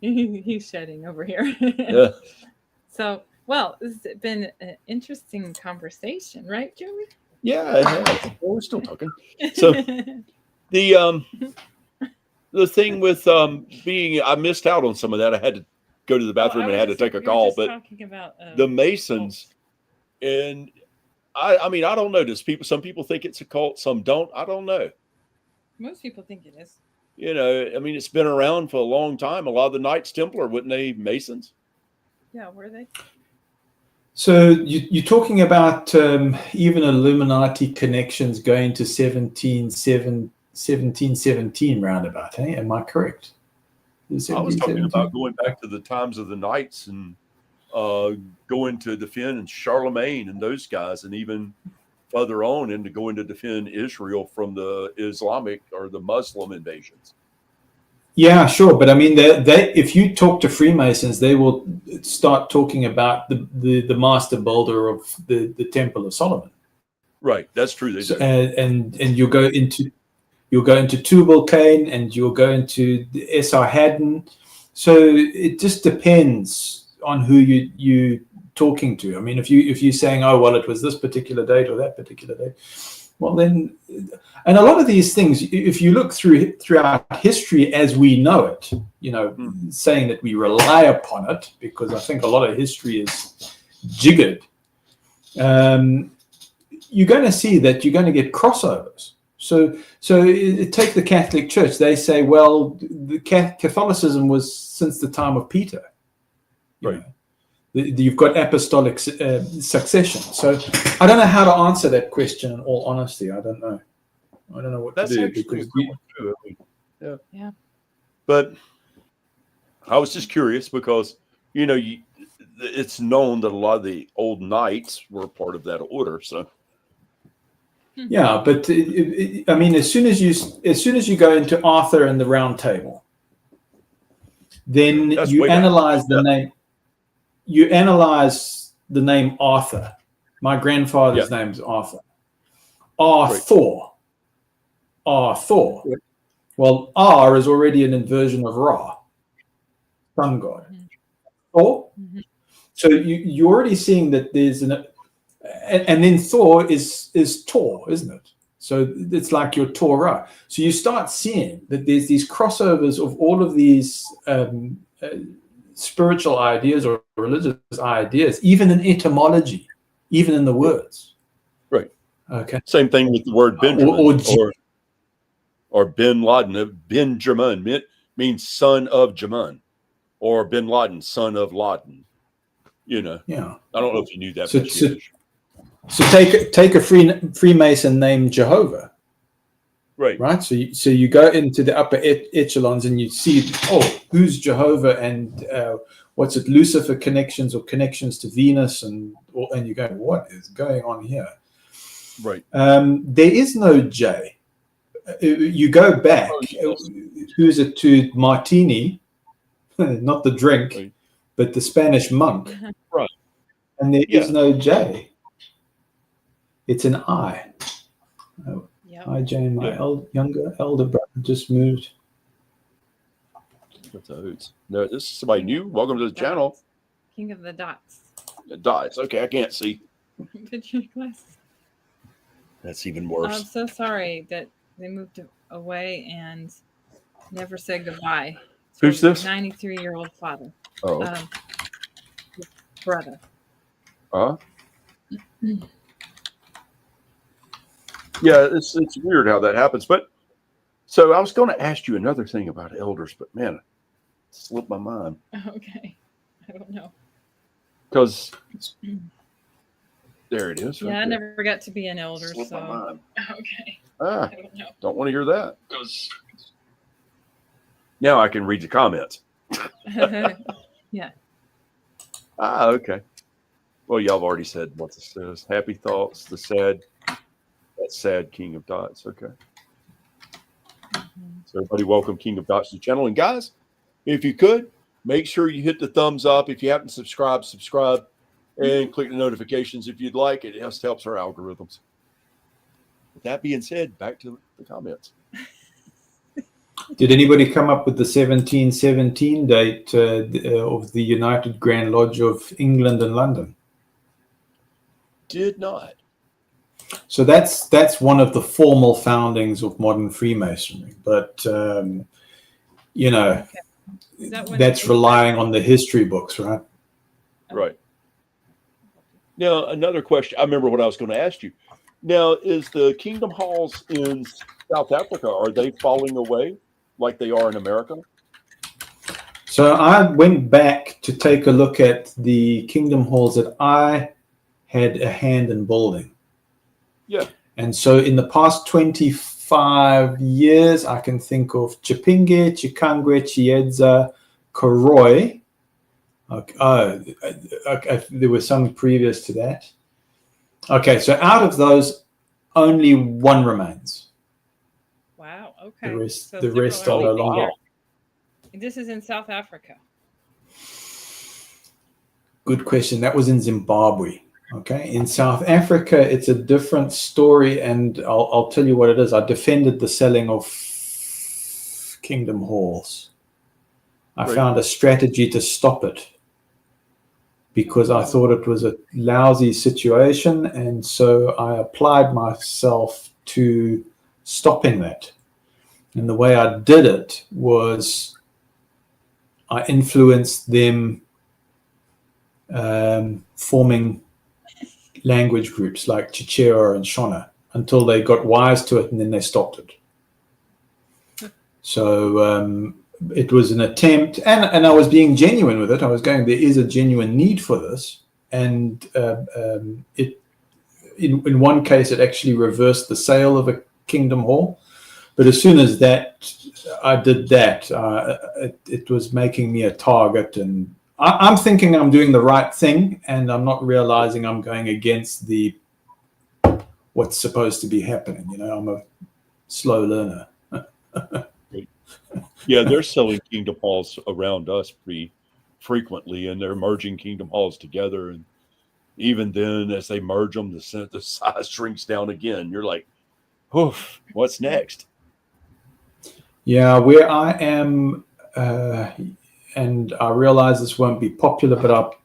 He's shedding over here. Yeah. So, well, this has been an interesting conversation, right, Joey? Yeah, it has. Well, we're still talking. So the thing with being, I missed out on some of that. I had to go to the bathroom and I had to take a call. But talking about the Masons, and I mean, I don't know. Some people think it's a cult, some don't. I don't know. most people think it is. You know, I mean, it's been around for a long time. A lot of the Knights Templar, wouldn't they, Masons? Yeah, were they? So you're talking about even Illuminati connections going to 1717 roundabout, eh? Am I correct? I was talking about going back to the times of the Knights and going to defend Charlemagne and those guys, and even further on into going to defend Israel from the Islamic or the Muslim invasions. Yeah, sure. But I mean, they if you talk to Freemasons, they will start talking about the master builder of the Temple of Solomon. Right, that's true. They do. And you'll go into Tubal Cain, and you'll go into S.R. Haddon. So it just depends on who you talking to. I mean, if you're saying, oh well, it was this particular date or that particular date, well then, and a lot of these things, if you look throughout history as we know it, you know, saying that we rely upon it, because I think a lot of history is jiggered, you're going to see that you're going to get crossovers. So take the Catholic Church. They say, well, the Catholicism was since the time of Peter. Right. You've got apostolic succession. So I don't know how to answer that question. In all honesty, I don't know. I don't know what That's to do. actually Because Yeah. But I was just curious because, you know, it's known that a lot of the old knights were part of that order. So yeah, but I mean, as soon as you go into Arthur and the Round Table, then That's you way back. analyze the name. You analyze the name Arthur. My grandfather's name is Arthur. Arthur. Arthur. Right. Well, R is already an inversion of Ra, sun god. Thor. So you're already seeing that there's and then Thor is Tor, isn't it? So it's like your Torah. So you start seeing that there's these crossovers of all of these spiritual ideas or religious ideas, even in etymology, even in the words. Right. Okay. Same thing with the word Benjamin or Bin Laden. Benjamin means son of Jamin, or Bin Laden, son of Laden. You know. Yeah. I don't know if you knew that. So take a Freemason named Jehovah. Right. So you go into the upper echelons and you see, oh, who's Jehovah, and what's it, Lucifer connections or connections to Venus, and you go, what is going on here? Right. There is no J. You go back. Oh, yes. Who's it to Martini, not the drink, right, but the Spanish monk. Right. And there is no J. It's an I. Oh. Hi, Jane. My elder brother just moved. No, this is somebody new. Welcome to the channel. King of the Dots. The dots. Okay, I can't see. Put your glasses. That's even worse. I'm so sorry that they moved away and never said goodbye. Who's this? 93-year-old father. Oh. His brother. Yeah, it's weird how that happens. But so I was going to ask you another thing about elders, but man, it slipped my mind. Okay, I don't know. Because there it is. Yeah, right, I never got to be an elder, slipped so my mind. Okay. I don't know. Don't want to hear that. Because now I can read the comments. Yeah. Okay. Well, y'all have already said what this says. Happy thoughts. That sad King of Dots. Okay. So everybody, welcome King of Dots to the channel. And guys, if you could, make sure you hit the thumbs up. If you haven't subscribed, subscribe and click the notifications if you'd like. It just helps our algorithms. With that being said, back to the comments. Did anybody come up with the 1717 date of the United Grand Lodge of England and London? Did not. So that's one of the formal foundings of modern Freemasonry. But, you know, that's relying on the history books, right? Right. Now, another question. I remember what I was going to ask you. Now, is the Kingdom Halls in South Africa, are they falling away like they are in America? So I went back to take a look at the Kingdom Halls that I had a hand in building. Yeah. And so in the past 25 years, I can think of Chipinge, Chikangwe, Chiedza, Koroi. There were some previous to that. Okay, so out of those, only one remains. Wow. Okay. The rest are no longer. Wow. This is in South Africa. Good question. That was in Zimbabwe. Okay. In South Africa, it's a different story, and I'll tell you what it is. I defended the selling of Kingdom Halls. I found a strategy to stop it because I thought it was a lousy situation, and so I applied myself to stopping that. And the way I did it was I influenced them forming language groups like Chichewa and Shona until they got wise to it, and then they stopped it. So it was an attempt, and I was being genuine with it. I was going, there is a genuine need for this, and it in one case it actually reversed the sale of a Kingdom Hall. But as soon as I did that, it was making me a target, and I'm thinking I'm doing the right thing, and I'm not realizing I'm going against what's supposed to be happening. You know, I'm a slow learner. Yeah, they're selling Kingdom Halls around us pretty frequently, and they're merging Kingdom Halls together. And even then, as they merge them, the size shrinks down again. You're like, oof, what's next? Yeah, where I am, and I realize this won't be popular, but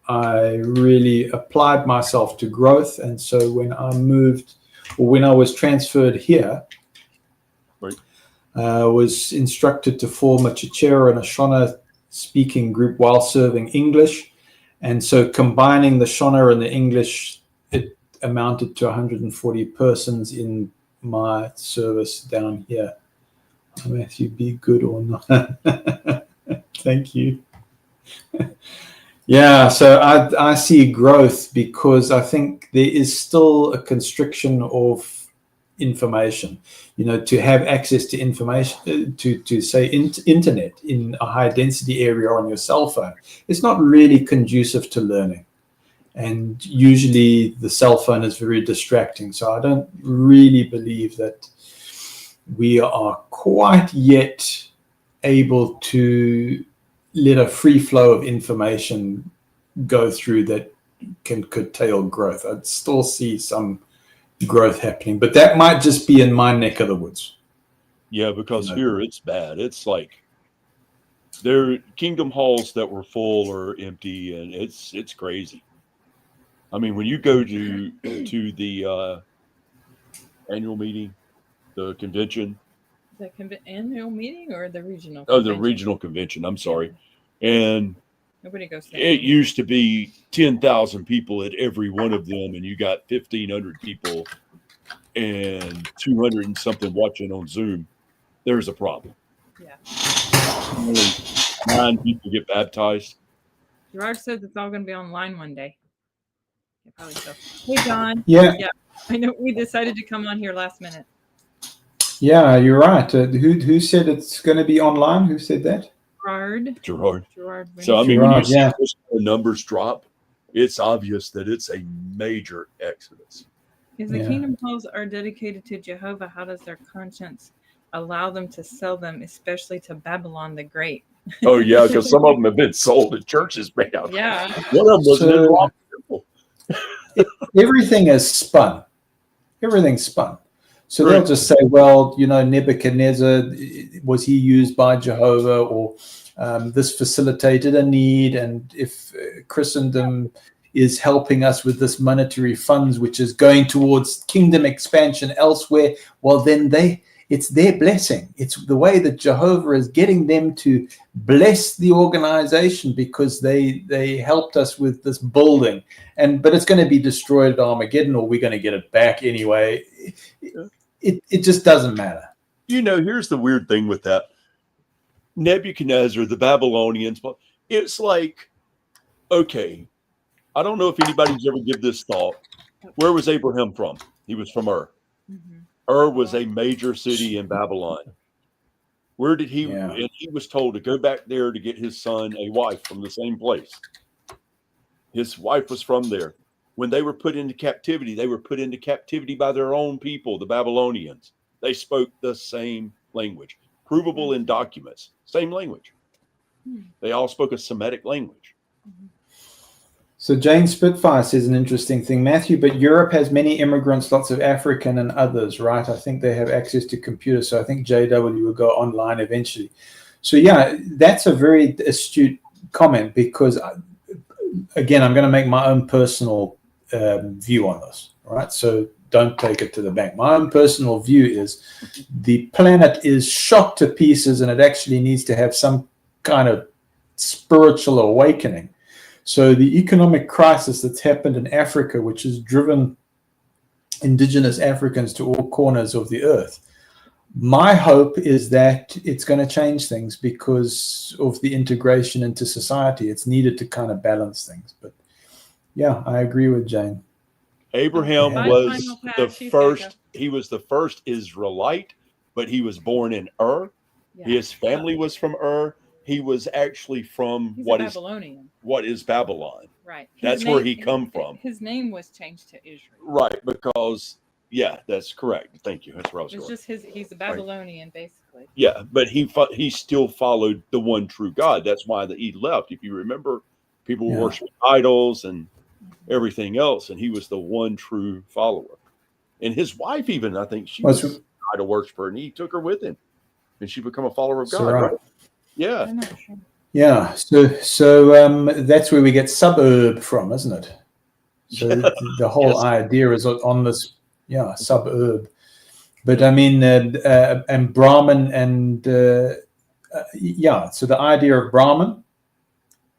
I really applied myself to growth. And so when I was transferred here, was instructed to form a Chichewa and a Shona speaking group while serving English. And so combining the Shona and the English, it amounted to 140 persons in my service down here. Matthew, be good or not. Thank you. Yeah, so I see growth because I think there is still a constriction of information. You know, to have access to information, to say internet in a high density area on your cell phone, it's not really conducive to learning. And usually the cell phone is very distracting. So I don't really believe that we are quite yet able to let a free flow of information go through that can curtail growth. I'd still see some growth happening, but that might just be in my neck of the woods. Yeah, because here it's bad. It's like there Kingdom Halls that were full are empty, and it's crazy. I mean, when you go to the annual meeting, the convention, The annual meeting or the regional? Oh, the regional convention. I'm sorry, and nobody goes there. It used to be 10,000 people at every one of them, and you got 1,500 people and 200 and something watching on Zoom. There's a problem. Yeah. Only 9 people get baptized. Gerard says it's all going to be online one day. Yeah, probably so. Hey, John. Yeah. I know we decided to come on here last minute. Yeah, you're right. Who said it's going to be online? Who said that? Gerard. So, I mean, when you see those numbers drop, it's obvious that it's a major exodus. If the Kingdom Halls are dedicated to Jehovah, how does their conscience allow them to sell them, especially to Babylon the Great? Oh, yeah, because some of them have been sold at churches, man. Yeah. One of them was in Rock Temple. Everything is spun. Everything's spun. So Right. they'll just say, well, Nebuchadnezzar, was he used by Jehovah, or this facilitated a need, and if Christendom is helping us with this monetary funds, which is going towards kingdom expansion elsewhere, well, then it's their blessing. It's the way that Jehovah is getting them to bless the organization because they helped us with this building, but it's going to be destroyed at Armageddon, or we're going to get it back anyway. It just doesn't matter. Here's the weird thing with that. Nebuchadnezzar, the Babylonians, it's like, okay, I don't know if anybody's ever given this thought. Where was Abraham from? He was from Ur. Mm-hmm. Ur was a major city in Babylon. Where did he? Yeah. And he was told to go back there to get his son a wife from the same place. His wife was from there. When they were put into captivity, they were put into captivity by their own people, the Babylonians. They spoke the same language, provable in documents, same language. They all spoke a Semitic language. So Jane Spitfire says an interesting thing, Matthew, but Europe has many immigrants, lots of African and others, right? I think they have access to computers. So I think JW will go online eventually. So yeah, that's a very astute comment, because again, I'm going to make my own personal view on this, right? So don't take it to the bank. My own personal view is the planet is shot to pieces, and it actually needs to have some kind of spiritual awakening. So the economic crisis that's happened in Africa, which has driven indigenous Africans to all corners of the earth, my hope is that it's going to change things because of the integration into society. It's needed to kind of balance things. But yeah, I agree with Jane. Abraham My was final the pass, she's first. gonna He was the first Israelite, but he was born in Ur. Yeah. His family was from Ur. He was actually from He's what a is Babylonian. Babylon. Right. That's where he come from. His name was changed to Israel. Right, because that's correct. Thank you. That's where I was It's going. just he's a Babylonian, basically. Yeah, but he still followed the one true God. That's why he left. If you remember, people were worshiping idols and everything else, and he was the one true follower. And his wife, even, I think she was an idol worshiper, and he took her with him, and she became a follower of God. Right? Yeah. I'm not sure. Yeah. So that's where we get suburb from, isn't it? So the whole idea is on this, suburb. But I mean, and Brahman and so the idea of Brahman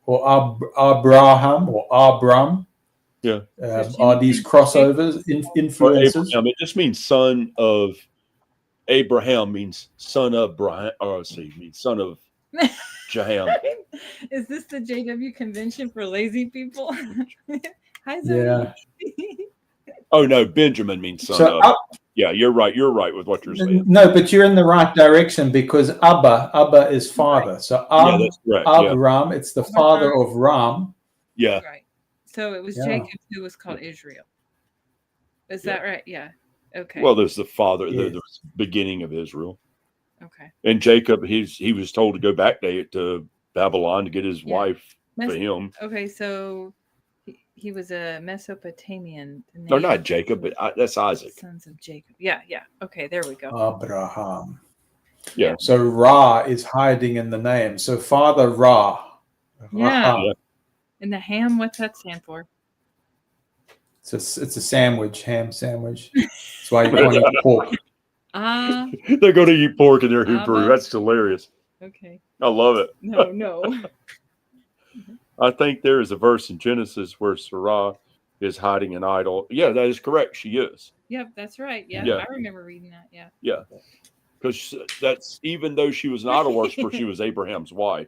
or Abraham or Abram, are these crossovers, influences? Abraham, it just means son of Abraham, means son of Brian, means son of Jaham. Is this the JW convention for lazy people? Hi, Yeah. Oh no, Benjamin means son of. Yeah, you're right. You're right with what you're saying. No, but you're in the right direction, because Abba is father. So that's correct. Abram, it's the father of Ram. Yeah. Right. So it was Jacob who was called Israel. Is that right? Yeah. Okay. Well, there's the father, the beginning of Israel. Okay. And Jacob, he was told to go back to Babylon to get his wife for him. Okay, so he was a Mesopotamian. No, not Jacob, but that's Isaac. Sons of Jacob. Yeah. Okay, there we go. Abraham. Yeah. So Ra is hiding in the name. So Father Ra. Yeah. And the ham, what's that stand for? It's a sandwich, ham sandwich. That's why you can't eat pork. They're going to eat pork in their Hebrew. That's hilarious. Okay. I love it. No. I think there is a verse in Genesis where Sarah is hiding an idol. Yeah, that is correct. She is. Yep, that's right. Yeah. I remember reading that. Yeah. Yeah. Because that's, even though she was an idol worshiper, she was Abraham's wife.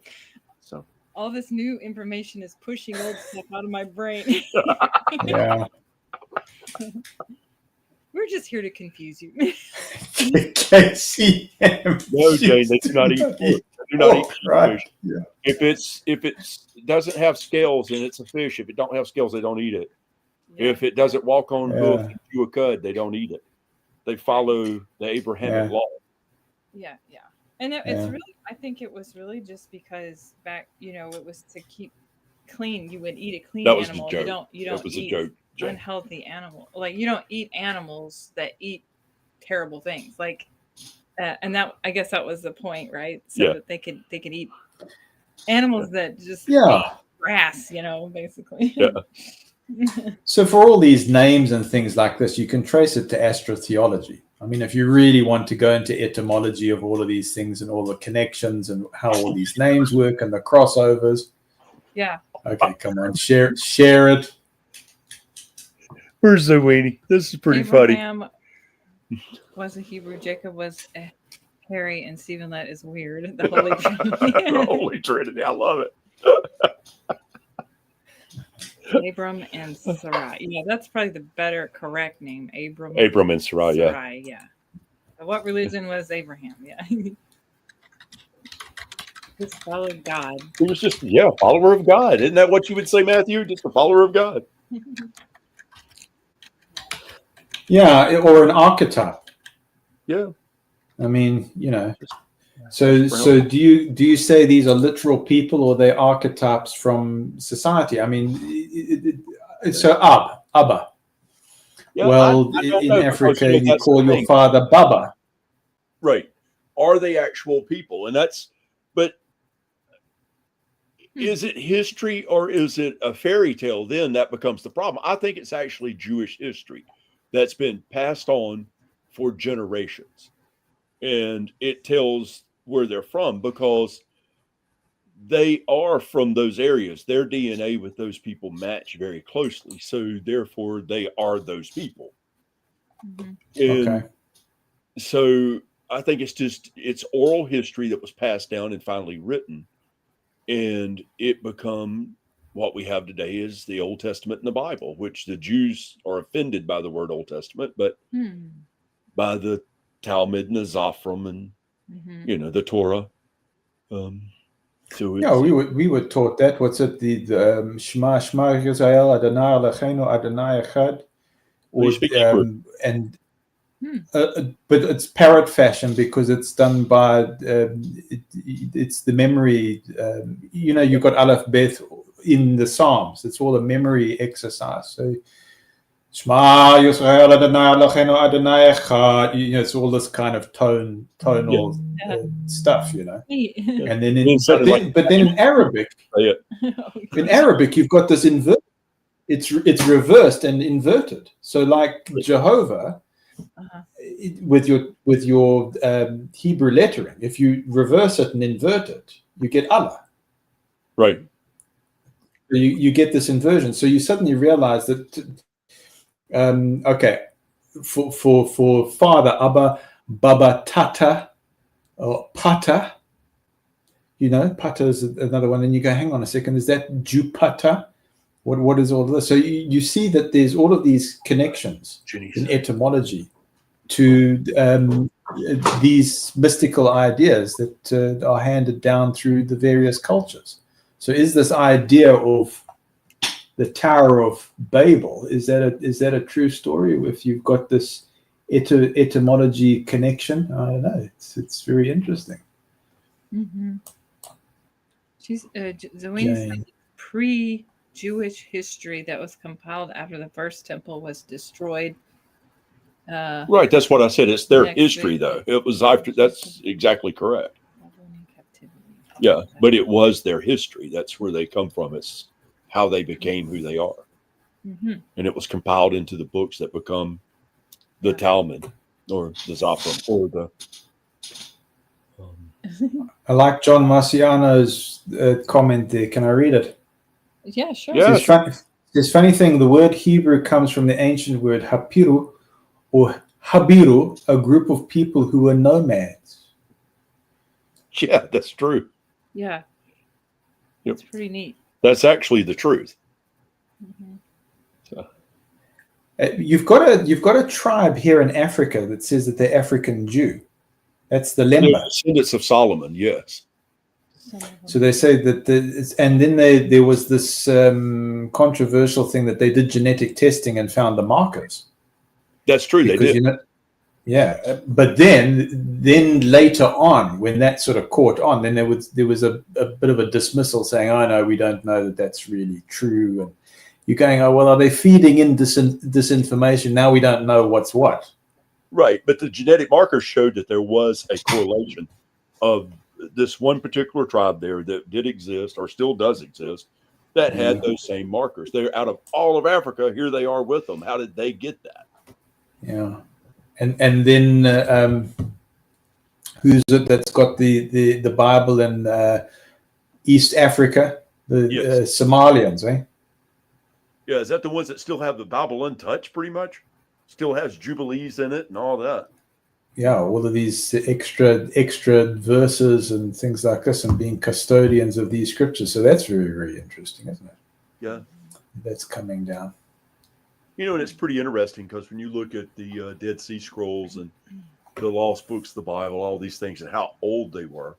So all this new information is pushing old stuff out of my brain. Yeah. We're just here to confuse you. KCM. No, Jane, they do not eat pork. They do not eat right. fish. Yeah. If it doesn't have scales and it's a fish, if it don't have scales, they don't eat it. Yeah. If it doesn't walk on hoof and chew a cud, they don't eat it. They follow the Abrahamic law. Yeah. And it's really, I think it was really just because back, it was to keep clean. You would eat a clean animal. That was a joke. You don't eat unhealthy animal. Like, you don't eat animals that eat terrible things. Like, and that, I guess that was the point, right? So that they could eat animals that just ate grass, basically. Yeah. So for all these names and things like this, you can trace it to astrotheology. I mean, if you really want to go into etymology of all of these things and all the connections and how all these names work and the crossovers. Yeah. Okay, come on, share it. Where's the weenie? This is pretty Abraham was a Hebrew. Jacob was a Harry, and Stephen Lett is weird. The Holy Trinity. The Holy Trinity. I love it. Abram and Sarai. Yeah, that's probably the better correct name. Abram and Sarai. Yeah. What religion was Abraham? Yeah. Just followed God. He was just, a follower of God. Isn't that what you would say, Matthew? Just a follower of God. Yeah, or an archetype. Yeah. I mean, So do you say these are literal people or they're archetypes from society? I mean, so Abba. Yeah, well, in Africa, you call your father Baba. Right. Are they actual people? And but is it history or is it a fairy tale? Then that becomes the problem. I think it's actually Jewish history that's been passed on for generations. And it tells where they're from because they are from those areas. Their DNA with those people match very closely. So therefore they are those people. Mm-hmm. And so I think it's oral history that was passed down and finally written. And it become what we have today is the Old Testament and the Bible, which the Jews are offended by the word Old Testament, but by the Talmud and the Zophrim and the Torah. So we were taught that. What's it? The Shema Yisrael Adonai Eloheinu Adonai Echad. But it's parrot fashion because it's done by it's the memory. You've got Aleph Beth in the Psalms. It's all a memory exercise. So Shema Yisrael Adonai Eloheinu Adonai Echad. It's all this kind of tonal stuff, And then but then in Arabic, you've got this invert. It's reversed and inverted. So like Jehovah, with your Hebrew lettering, if you reverse it and invert it, you get Allah. Right. You get this inversion. So you suddenly realize that. For father, Abba, Baba, Tata, or Pata. Pata is another one. And you go, hang on a second, is that Jupata? What is all this? So you see that there's all of these connections in etymology to these mystical ideas that are handed down through the various cultures. So is this idea of the Tower of Babel, is that a true story? If you've got this etymology connection, I don't know. It's very interesting. Mm-hmm. Zoe said pre-Jewish history that was compiled after the first temple was destroyed. Right, that's what I said. It's their history, though. It was after. That's exactly correct. Yeah, but it was their history. That's where they come from. It's how they became who they are. Mm-hmm. And it was compiled into the books that become the Talmud or the Zophrim or the... I like John Marciano's comment there. Can I read it? Yeah, sure. Yeah, this funny thing, the word Hebrew comes from the ancient word hapiru or habiru, a group of people who were nomads. Yeah, that's true. Yeah. Yep. It's pretty neat. That's actually the truth. Mm-hmm. So. You've got a tribe here in Africa that says that they're African Jew. That's the Lemba. The descendants of Solomon, yes. So they say that, and then there was this controversial thing that they did genetic testing and found the markers. That's true, because, they did. Yeah, but then later on, when that sort of caught on, then there was a bit of a dismissal saying, "Oh no, we don't know that that's really true." And you're going, "Oh well, are they feeding in disinformation? Now we don't know what's what." Right, but the genetic markers showed that there was a correlation of this one particular tribe there that did exist or still does exist that had those same markers. They're out of all of Africa. Here they are with them. How did they get that? Yeah, and then who's it that's got the Bible in East Africa? The Yes. Somalians, eh? Yeah, is that the ones that still have the Bible untouched, pretty much? Still has jubilees in it and all that. Yeah, all of these extra verses and things like this, and being custodians of these scriptures. So that's very, very interesting, isn't it? Yeah. That's coming down. You know, and it's pretty interesting because when you look at the Dead Sea Scrolls and the lost books of the Bible, all these things, and how old they were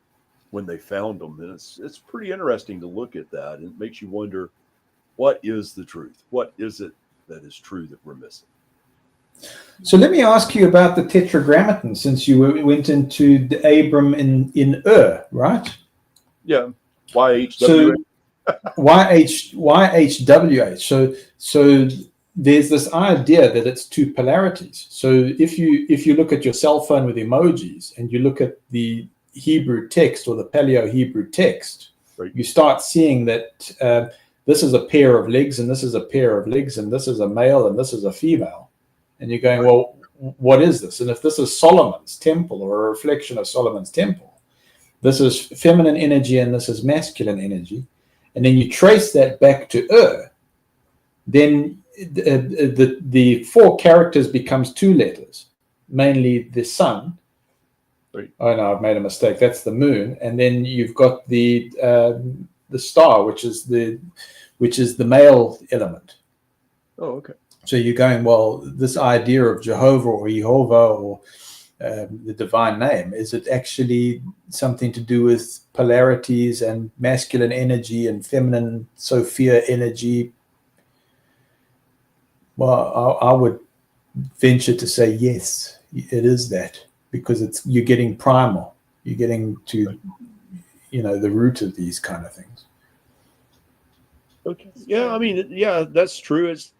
when they found them, then it's pretty interesting to look at that. And it makes you wonder, what is the truth? What is it that is true that we're missing? So let me ask you about the Tetragrammaton, since you went into the Abram in right? Yeah. YHWH. So YHWH. So there's this idea that it's two polarities. So if you look at your cell phone with emojis and you look at the Hebrew text or the Paleo Hebrew text, right, you start seeing that this is a pair of legs and this is a pair of legs and this is a male and this is a female. And you're going, well, what is this? And if this is Solomon's temple or a reflection of Solomon's temple, this is feminine energy and this is masculine energy. And then you trace that back to then the four characters becomes two letters, mainly the sun. Right. Oh no, I've made a mistake. That's the moon. And then you've got the star, which is the male element. Oh, okay. So you're going, well, this idea of Jehovah or Jehovah or the divine name, is it actually something to do with polarities and masculine energy and feminine Sophia energy? Well, I would venture to say yes, it is that, because you're getting primal, you're getting to, the root of these kind of things. Okay. Yeah, I mean, yeah, that's true. It's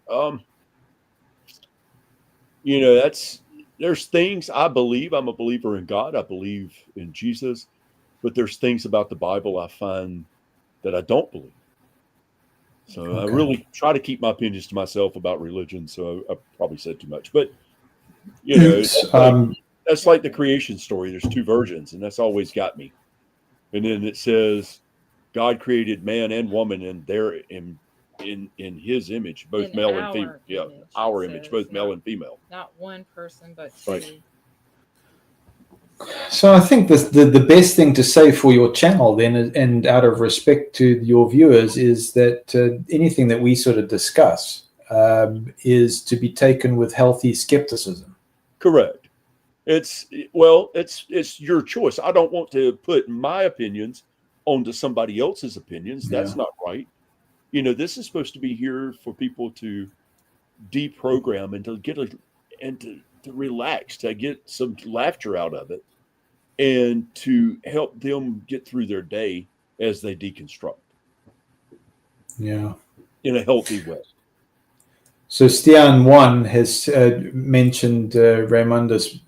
there's things I believe. I'm a believer in God. I believe in Jesus, but there's things about the Bible I find that I don't believe. So okay. I really try to keep my opinions to myself about religion. So I probably said too much, but that's like the creation story. There's two virgins, and that's always got me. And then it says God created man and woman, and they're in his image, both male and female. Yeah, our image, both male and female. Not one person, but two. Right. So I think the best thing to say for your channel then, and out of respect to your viewers, is that anything that we sort of discuss is to be taken with healthy skepticism. Correct. It's your choice. I don't want to put my opinions onto somebody else's opinions. That's not right. This is supposed to be here for people to deprogram and to get to relax, to get some laughter out of it, and to help them get through their day as they deconstruct. Yeah. In a healthy way. So Stian 1 has mentioned Raymondus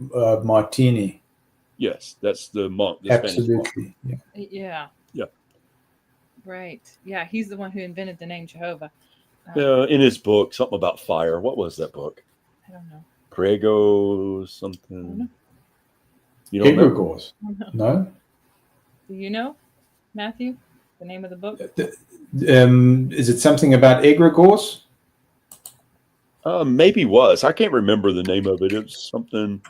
Martini. Yes, that's the monk. The Absolutely. Monk. Yeah. Yeah. Right. Yeah, he's the one who invented the name Jehovah. In his book, something about fire. What was that book? I don't know. Prego something. You don't know? No? Do you know, Matthew, the name of the book? Is it something about egregores? Maybe was. I can't remember the name of it. It was something.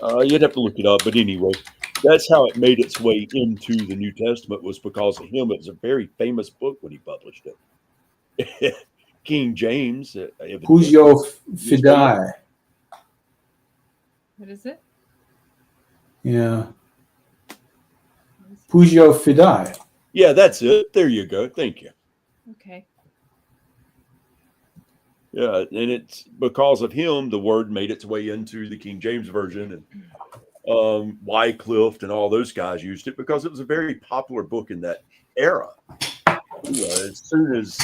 You'd have to look it up. But anyway, that's how it made its way into the New Testament, was because of him. It was a very famous book when he published it. King James. Who's your Fidei? What is it? Yeah. Pugio Fidei. Yeah, that's it. There you go. Thank you. Okay. Yeah, and it's because of him the word made its way into the King James Version, and Wycliffe and all those guys used it because it was a very popular book in that era. As soon as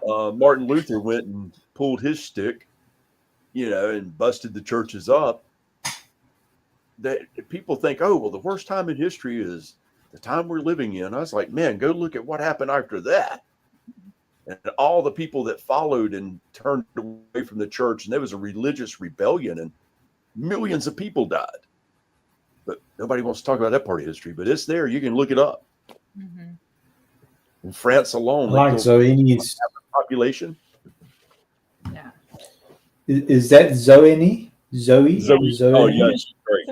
Martin Luther went and pulled his stick, and busted the churches up, that people think, oh, well, the worst time in history is the time we're living in. I was like, man, go look at what happened after that. And all the people that followed and turned away from the church, and there was a religious rebellion, and millions of people died. But nobody wants to talk about that part of history, but it's there. You can look it up. Mm-hmm. In France alone, like Zoeni's population. Yeah. Is that Zoeni? Zoe? Oh, yes, great.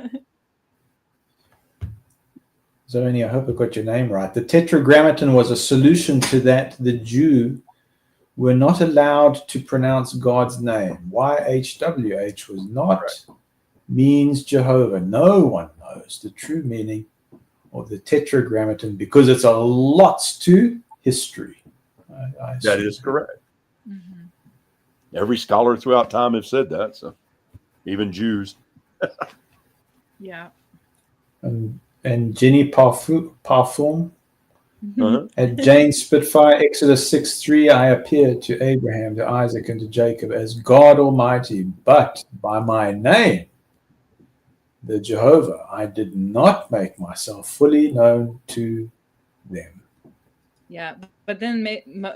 Zoeni, I hope I got your name right. The Tetragrammaton was a solution to that. The Jew were not allowed to pronounce God's name. YHWH was not means Jehovah. No one knows the true meaning of the Tetragrammaton because it's a lot to history. That is correct. Mm-hmm. Every scholar throughout time have said that. So even Jews. Yeah. And Jenny Parfum Uh-huh. at Jane Spitfire, Exodus 6:3, I appeared to Abraham, to Isaac, and to Jacob as God Almighty, but by my name, the Jehovah, I did not make myself fully known to them. Yeah, but then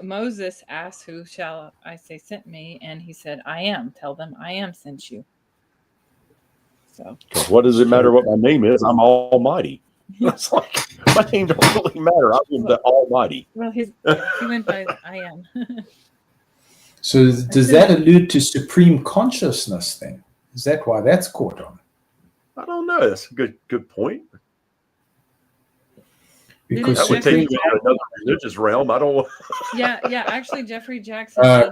Moses asked, who shall I say sent me? And he said, I am. Tell them I am sent you. So what does it matter what my name is? I'm Almighty. It's like, my name don't really matter. I'm the Almighty. Well, he went by I am. So does that allude to supreme consciousness then? Is that why that's caught on? I don't know. That's a good point. Because that would take you into another religious realm. I don't. Yeah. Actually, Jeffrey Jackson said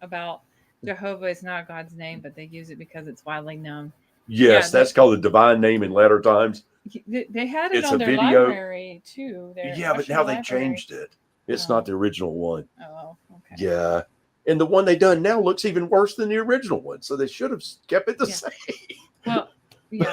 about Jehovah is not God's name, but they use it because it's widely known. Yes, that's called the divine name in latter times. They had it on their library too. Yeah, but now they changed it. It's not the original one. Oh, okay. Yeah, and the one they done now looks even worse than the original one. So they should have kept it the same. Well, yeah.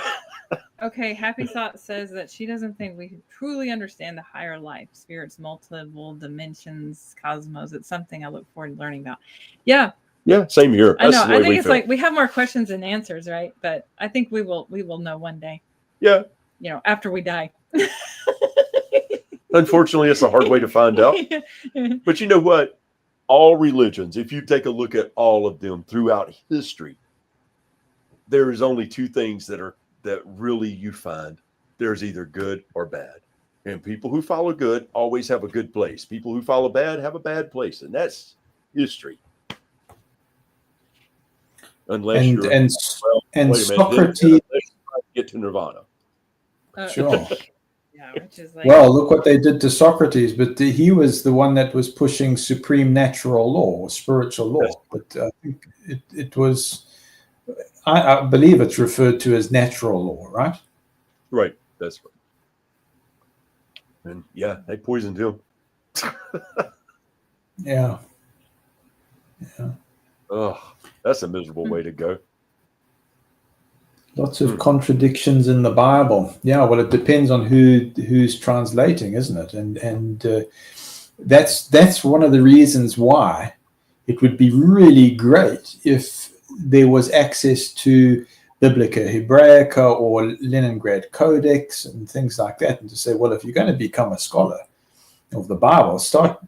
Okay, Happy Thought says that she doesn't think we truly understand the higher life, spirits, multiple dimensions, cosmos. It's something I look forward to learning about. Yeah. Yeah, same here. I know. I think it's like we have more questions than answers, right? But I think we will know one day. Yeah. After we die. Unfortunately, it's a hard way to find out. But you know what? All religions, if you take a look at all of them throughout history, there is only two things that really you find. There's either good or bad. And people who follow good always have a good place. People who follow bad have a bad place. And that's history. Unless Socrates get to nirvana. Sure. Yeah, which is like, well, look what they did to Socrates, but he was the one that was pushing supreme natural law or spiritual law. Yes. But I think it was, I believe it's referred to as natural law, right? Right, that's right. And yeah, they poisoned him. Yeah. Oh, that's a miserable way to go. Lots of contradictions in the Bible. Yeah, well, it depends on who's translating, isn't it? And that's one of the reasons why it would be really great if there was access to Biblica Hebraica or Leningrad Codex and things like that, and to say, well, if you're going to become a scholar of the Bible, start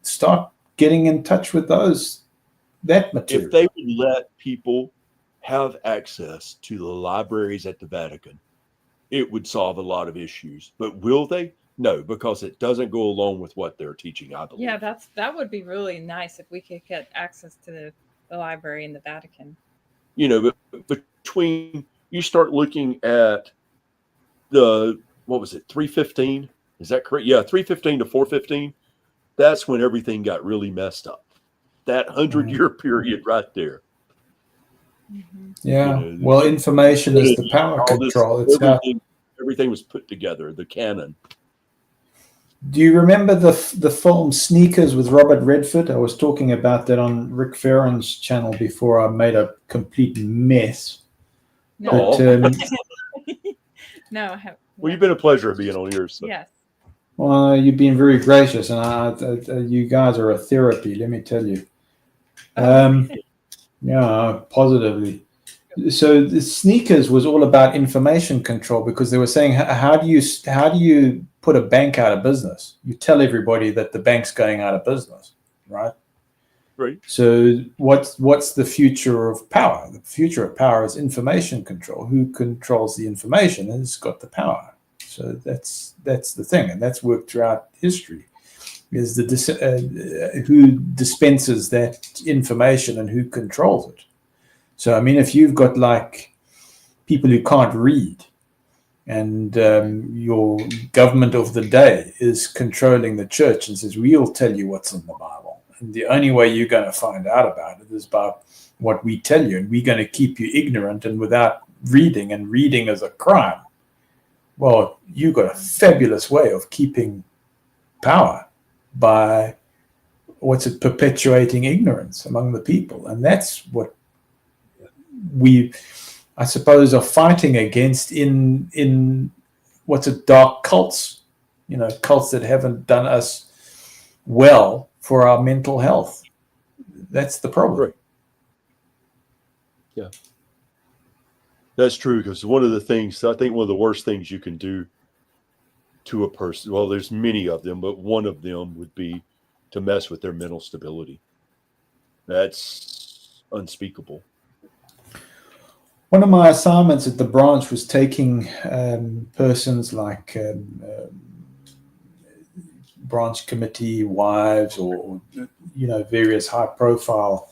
getting in touch with that material. If they would let people have access to the libraries at the Vatican, it would solve a lot of issues. But will they? No, because it doesn't go along with what they're teaching, I believe. Yeah, that would be really nice if we could get access to the library in the Vatican. But between you start looking at the 315? Is that correct? Yeah, 315 to 415. That's when everything got really messed up. That 100-year period right there. Mm-hmm. Yeah. Well, information is the power control. Everything was put together. The canon. Do you remember the film Sneakers with Robert Redford? I was talking about that on Rick Farron's channel before I made a complete mess. No. But, no, I have. Well, you've been a pleasure being on yours. So. Yes. Well, you've been very gracious, and you guys are a therapy, let me tell you. Yeah, positively. So the sneakers was all about information control, because they were saying, how do you put a bank out of business? You tell everybody that the bank's going out of business, right? Right. So what's the future of power? The future of power is information control. Who controls the information has got the power. So that's the thing, and that's worked throughout history. Is who dispenses that information and who controls it. So I mean, if you've got like people who can't read, and your government of the day is controlling the church and says, we'll tell you what's in the Bible, and the only way you're going to find out about it is by what we tell you, and we're going to keep you ignorant and without reading, and reading is a crime. Well, you've got a fabulous way of keeping power by perpetuating ignorance among the people. And that's what we, I suppose, are fighting against in dark cults, cults that haven't done us well for our mental health. That's the problem. Right. Yeah. That's true, because one of the worst things you can do to a person, well, there's many of them, but one of them would be to mess with their mental stability. That's unspeakable. One of my assignments at the branch was taking persons like branch committee wives, or various high-profile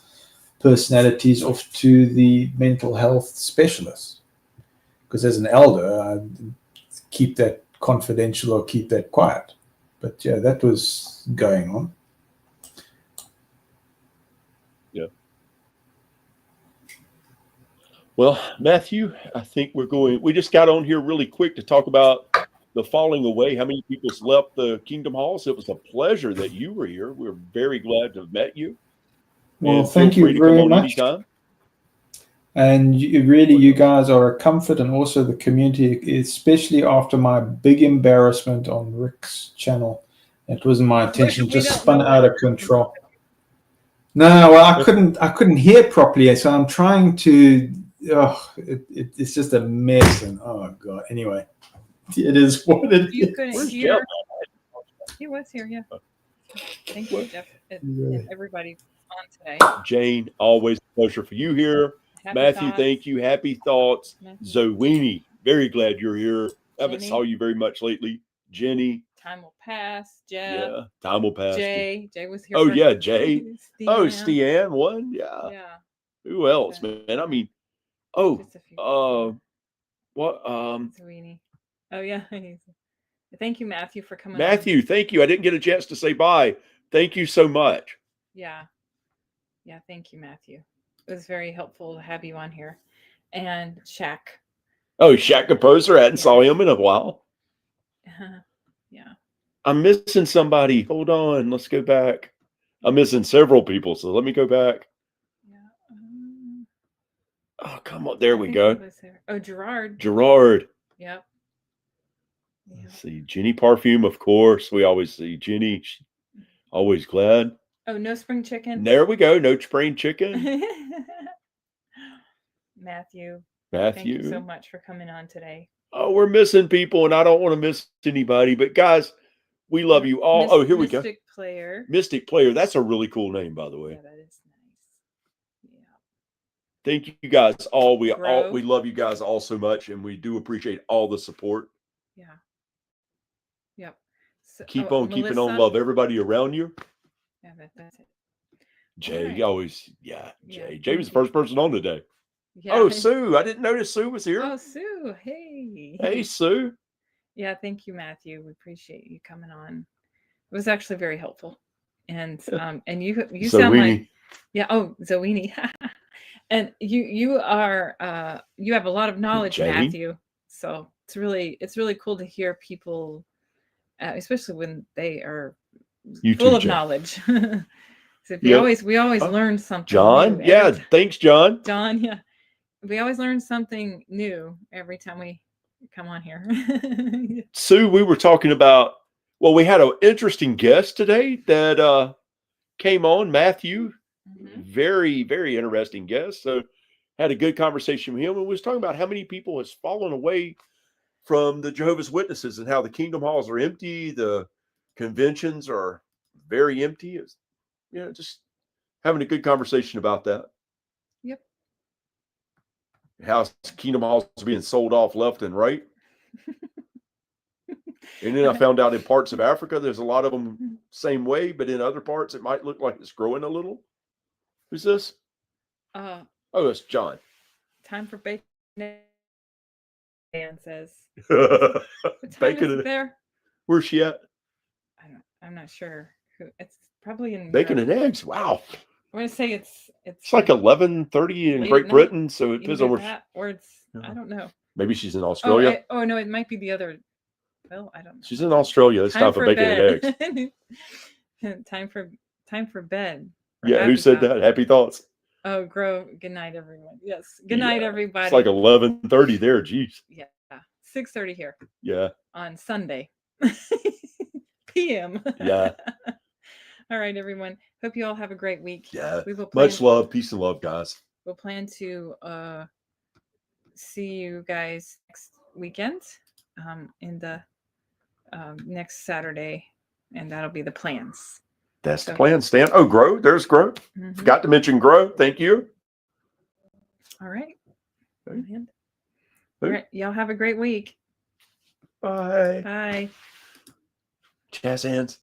personalities, off to the mental health specialists. Because as an elder, I keep that confidential or keep that quiet. But yeah, that was going on. Yeah. Well, Matthew, I think we just got on here really quick to talk about the falling away. How many people's left the Kingdom Halls? It was a pleasure that you were here. We're very glad to have met you. Well, thank you very much. Anytime. And you guys are a comfort, and also the community, especially after my big embarrassment on Rick's channel. It wasn't my intention; just spun out of control. No, well, I couldn't hear properly, so I'm trying to. It's just a mess, and oh god. Anyway, it is what it You is. couldn't hear. He was here, yeah. Thank you, Jeff, and everybody on today. Jane, always a pleasure for you here. Happy Matthew, thoughts. thank you. Happy thoughts. Matthew. Zoini, very glad you're here. Haven't Jenny. saw you very much lately. Jenny. Time will pass. Jeff. Yeah, time will pass. Jay was here. Oh yeah, Jay. Stian. Oh, Stian won. Yeah. Yeah. Who else, man? I mean, what? Zoini. Oh yeah. Thank you, Matthew, for coming. Matthew, thank you. I didn't get a chance to say bye. Thank you so much. Yeah. Yeah. Thank you, Matthew. It was very helpful to have you on here. And Shaq. Oh, Shaq Composer. I hadn't saw him in a while. Yeah. I'm missing somebody. Hold on. Let's go back. I'm missing several people, so let me go back. Yeah. Oh, come on. There we go. Oh, Gerard. Yep. Let's see. Jenny Parfume, of course. We always see Jenny. She's always glad. Oh, no spring chicken. There we go. No spring chicken. Matthew. Thank you so much for coming on today. Oh, we're missing people, and I don't want to miss anybody. But guys, we love you all. Here we go. Mystic Player. That's a really cool name, by the way. Yeah, that is nice. Yeah. Thank you guys all. We love you guys all so much, and we do appreciate all the support. Yeah. Yep. So, keeping on. Love everybody around you. Yeah, that's it. Jay, right. Always, Jay. Jay was the first person on today. Yeah. Oh, Sue. I didn't notice Sue was here. Oh, Sue. Hey. Hey, Sue. Yeah, thank you, Matthew. We appreciate you coming on. It was actually very helpful. And you sound like Zoini. And you are you have a lot of knowledge, Jane? Matthew. So it's really cool to hear people, especially when they are full of knowledge. So we always learn something. John, new. Thanks, John. John, yeah. We always learn something new every time we come on here. Sue, we were talking about, we had an interesting guest today that came on, Matthew. Very, very interesting guest. So had a good conversation with him, and we was talking about how many people has fallen away from the Jehovah's Witnesses and how the kingdom halls are empty, the conventions are very empty. It's, just having a good conversation about that. Yep. How kingdom halls are being sold off left and right. And then I found out in parts of Africa, there's a lot of them same way, but in other parts, it might look like it's growing a little. Who's this? Oh, it's John. Time for bacon. Dan says. What time Bacon is it there? Where's she at? I'm not sure. It's probably in Bacon Europe. and eggs. Wow. I'm gonna say it's like 11:30 in Great Britain, so it depends on where. Or it's I don't know. Maybe she's in Australia. Oh no, it might be the other. Well, I don't know. She's in Australia. It's time for bacon and eggs. time for bed. Yeah, who said that? Happy thoughts. Oh, good night, everyone. Yes, good night, everybody. It's like 11:30 there. Jeez. Yeah, 6:30 here. Yeah. On Sunday, p.m. Yeah. All right, everyone. Hope you all have a great week. Yeah. Much love, peace and love, guys. We'll plan to see you guys next weekend, in the next Saturday, and that'll be the plans. That's the plan, Stan. Oh, Grow. There's Grow. Forgot to mention Grow. Thank you. All right. All right. Y'all have a great week. Bye. Bye. Jazz hands.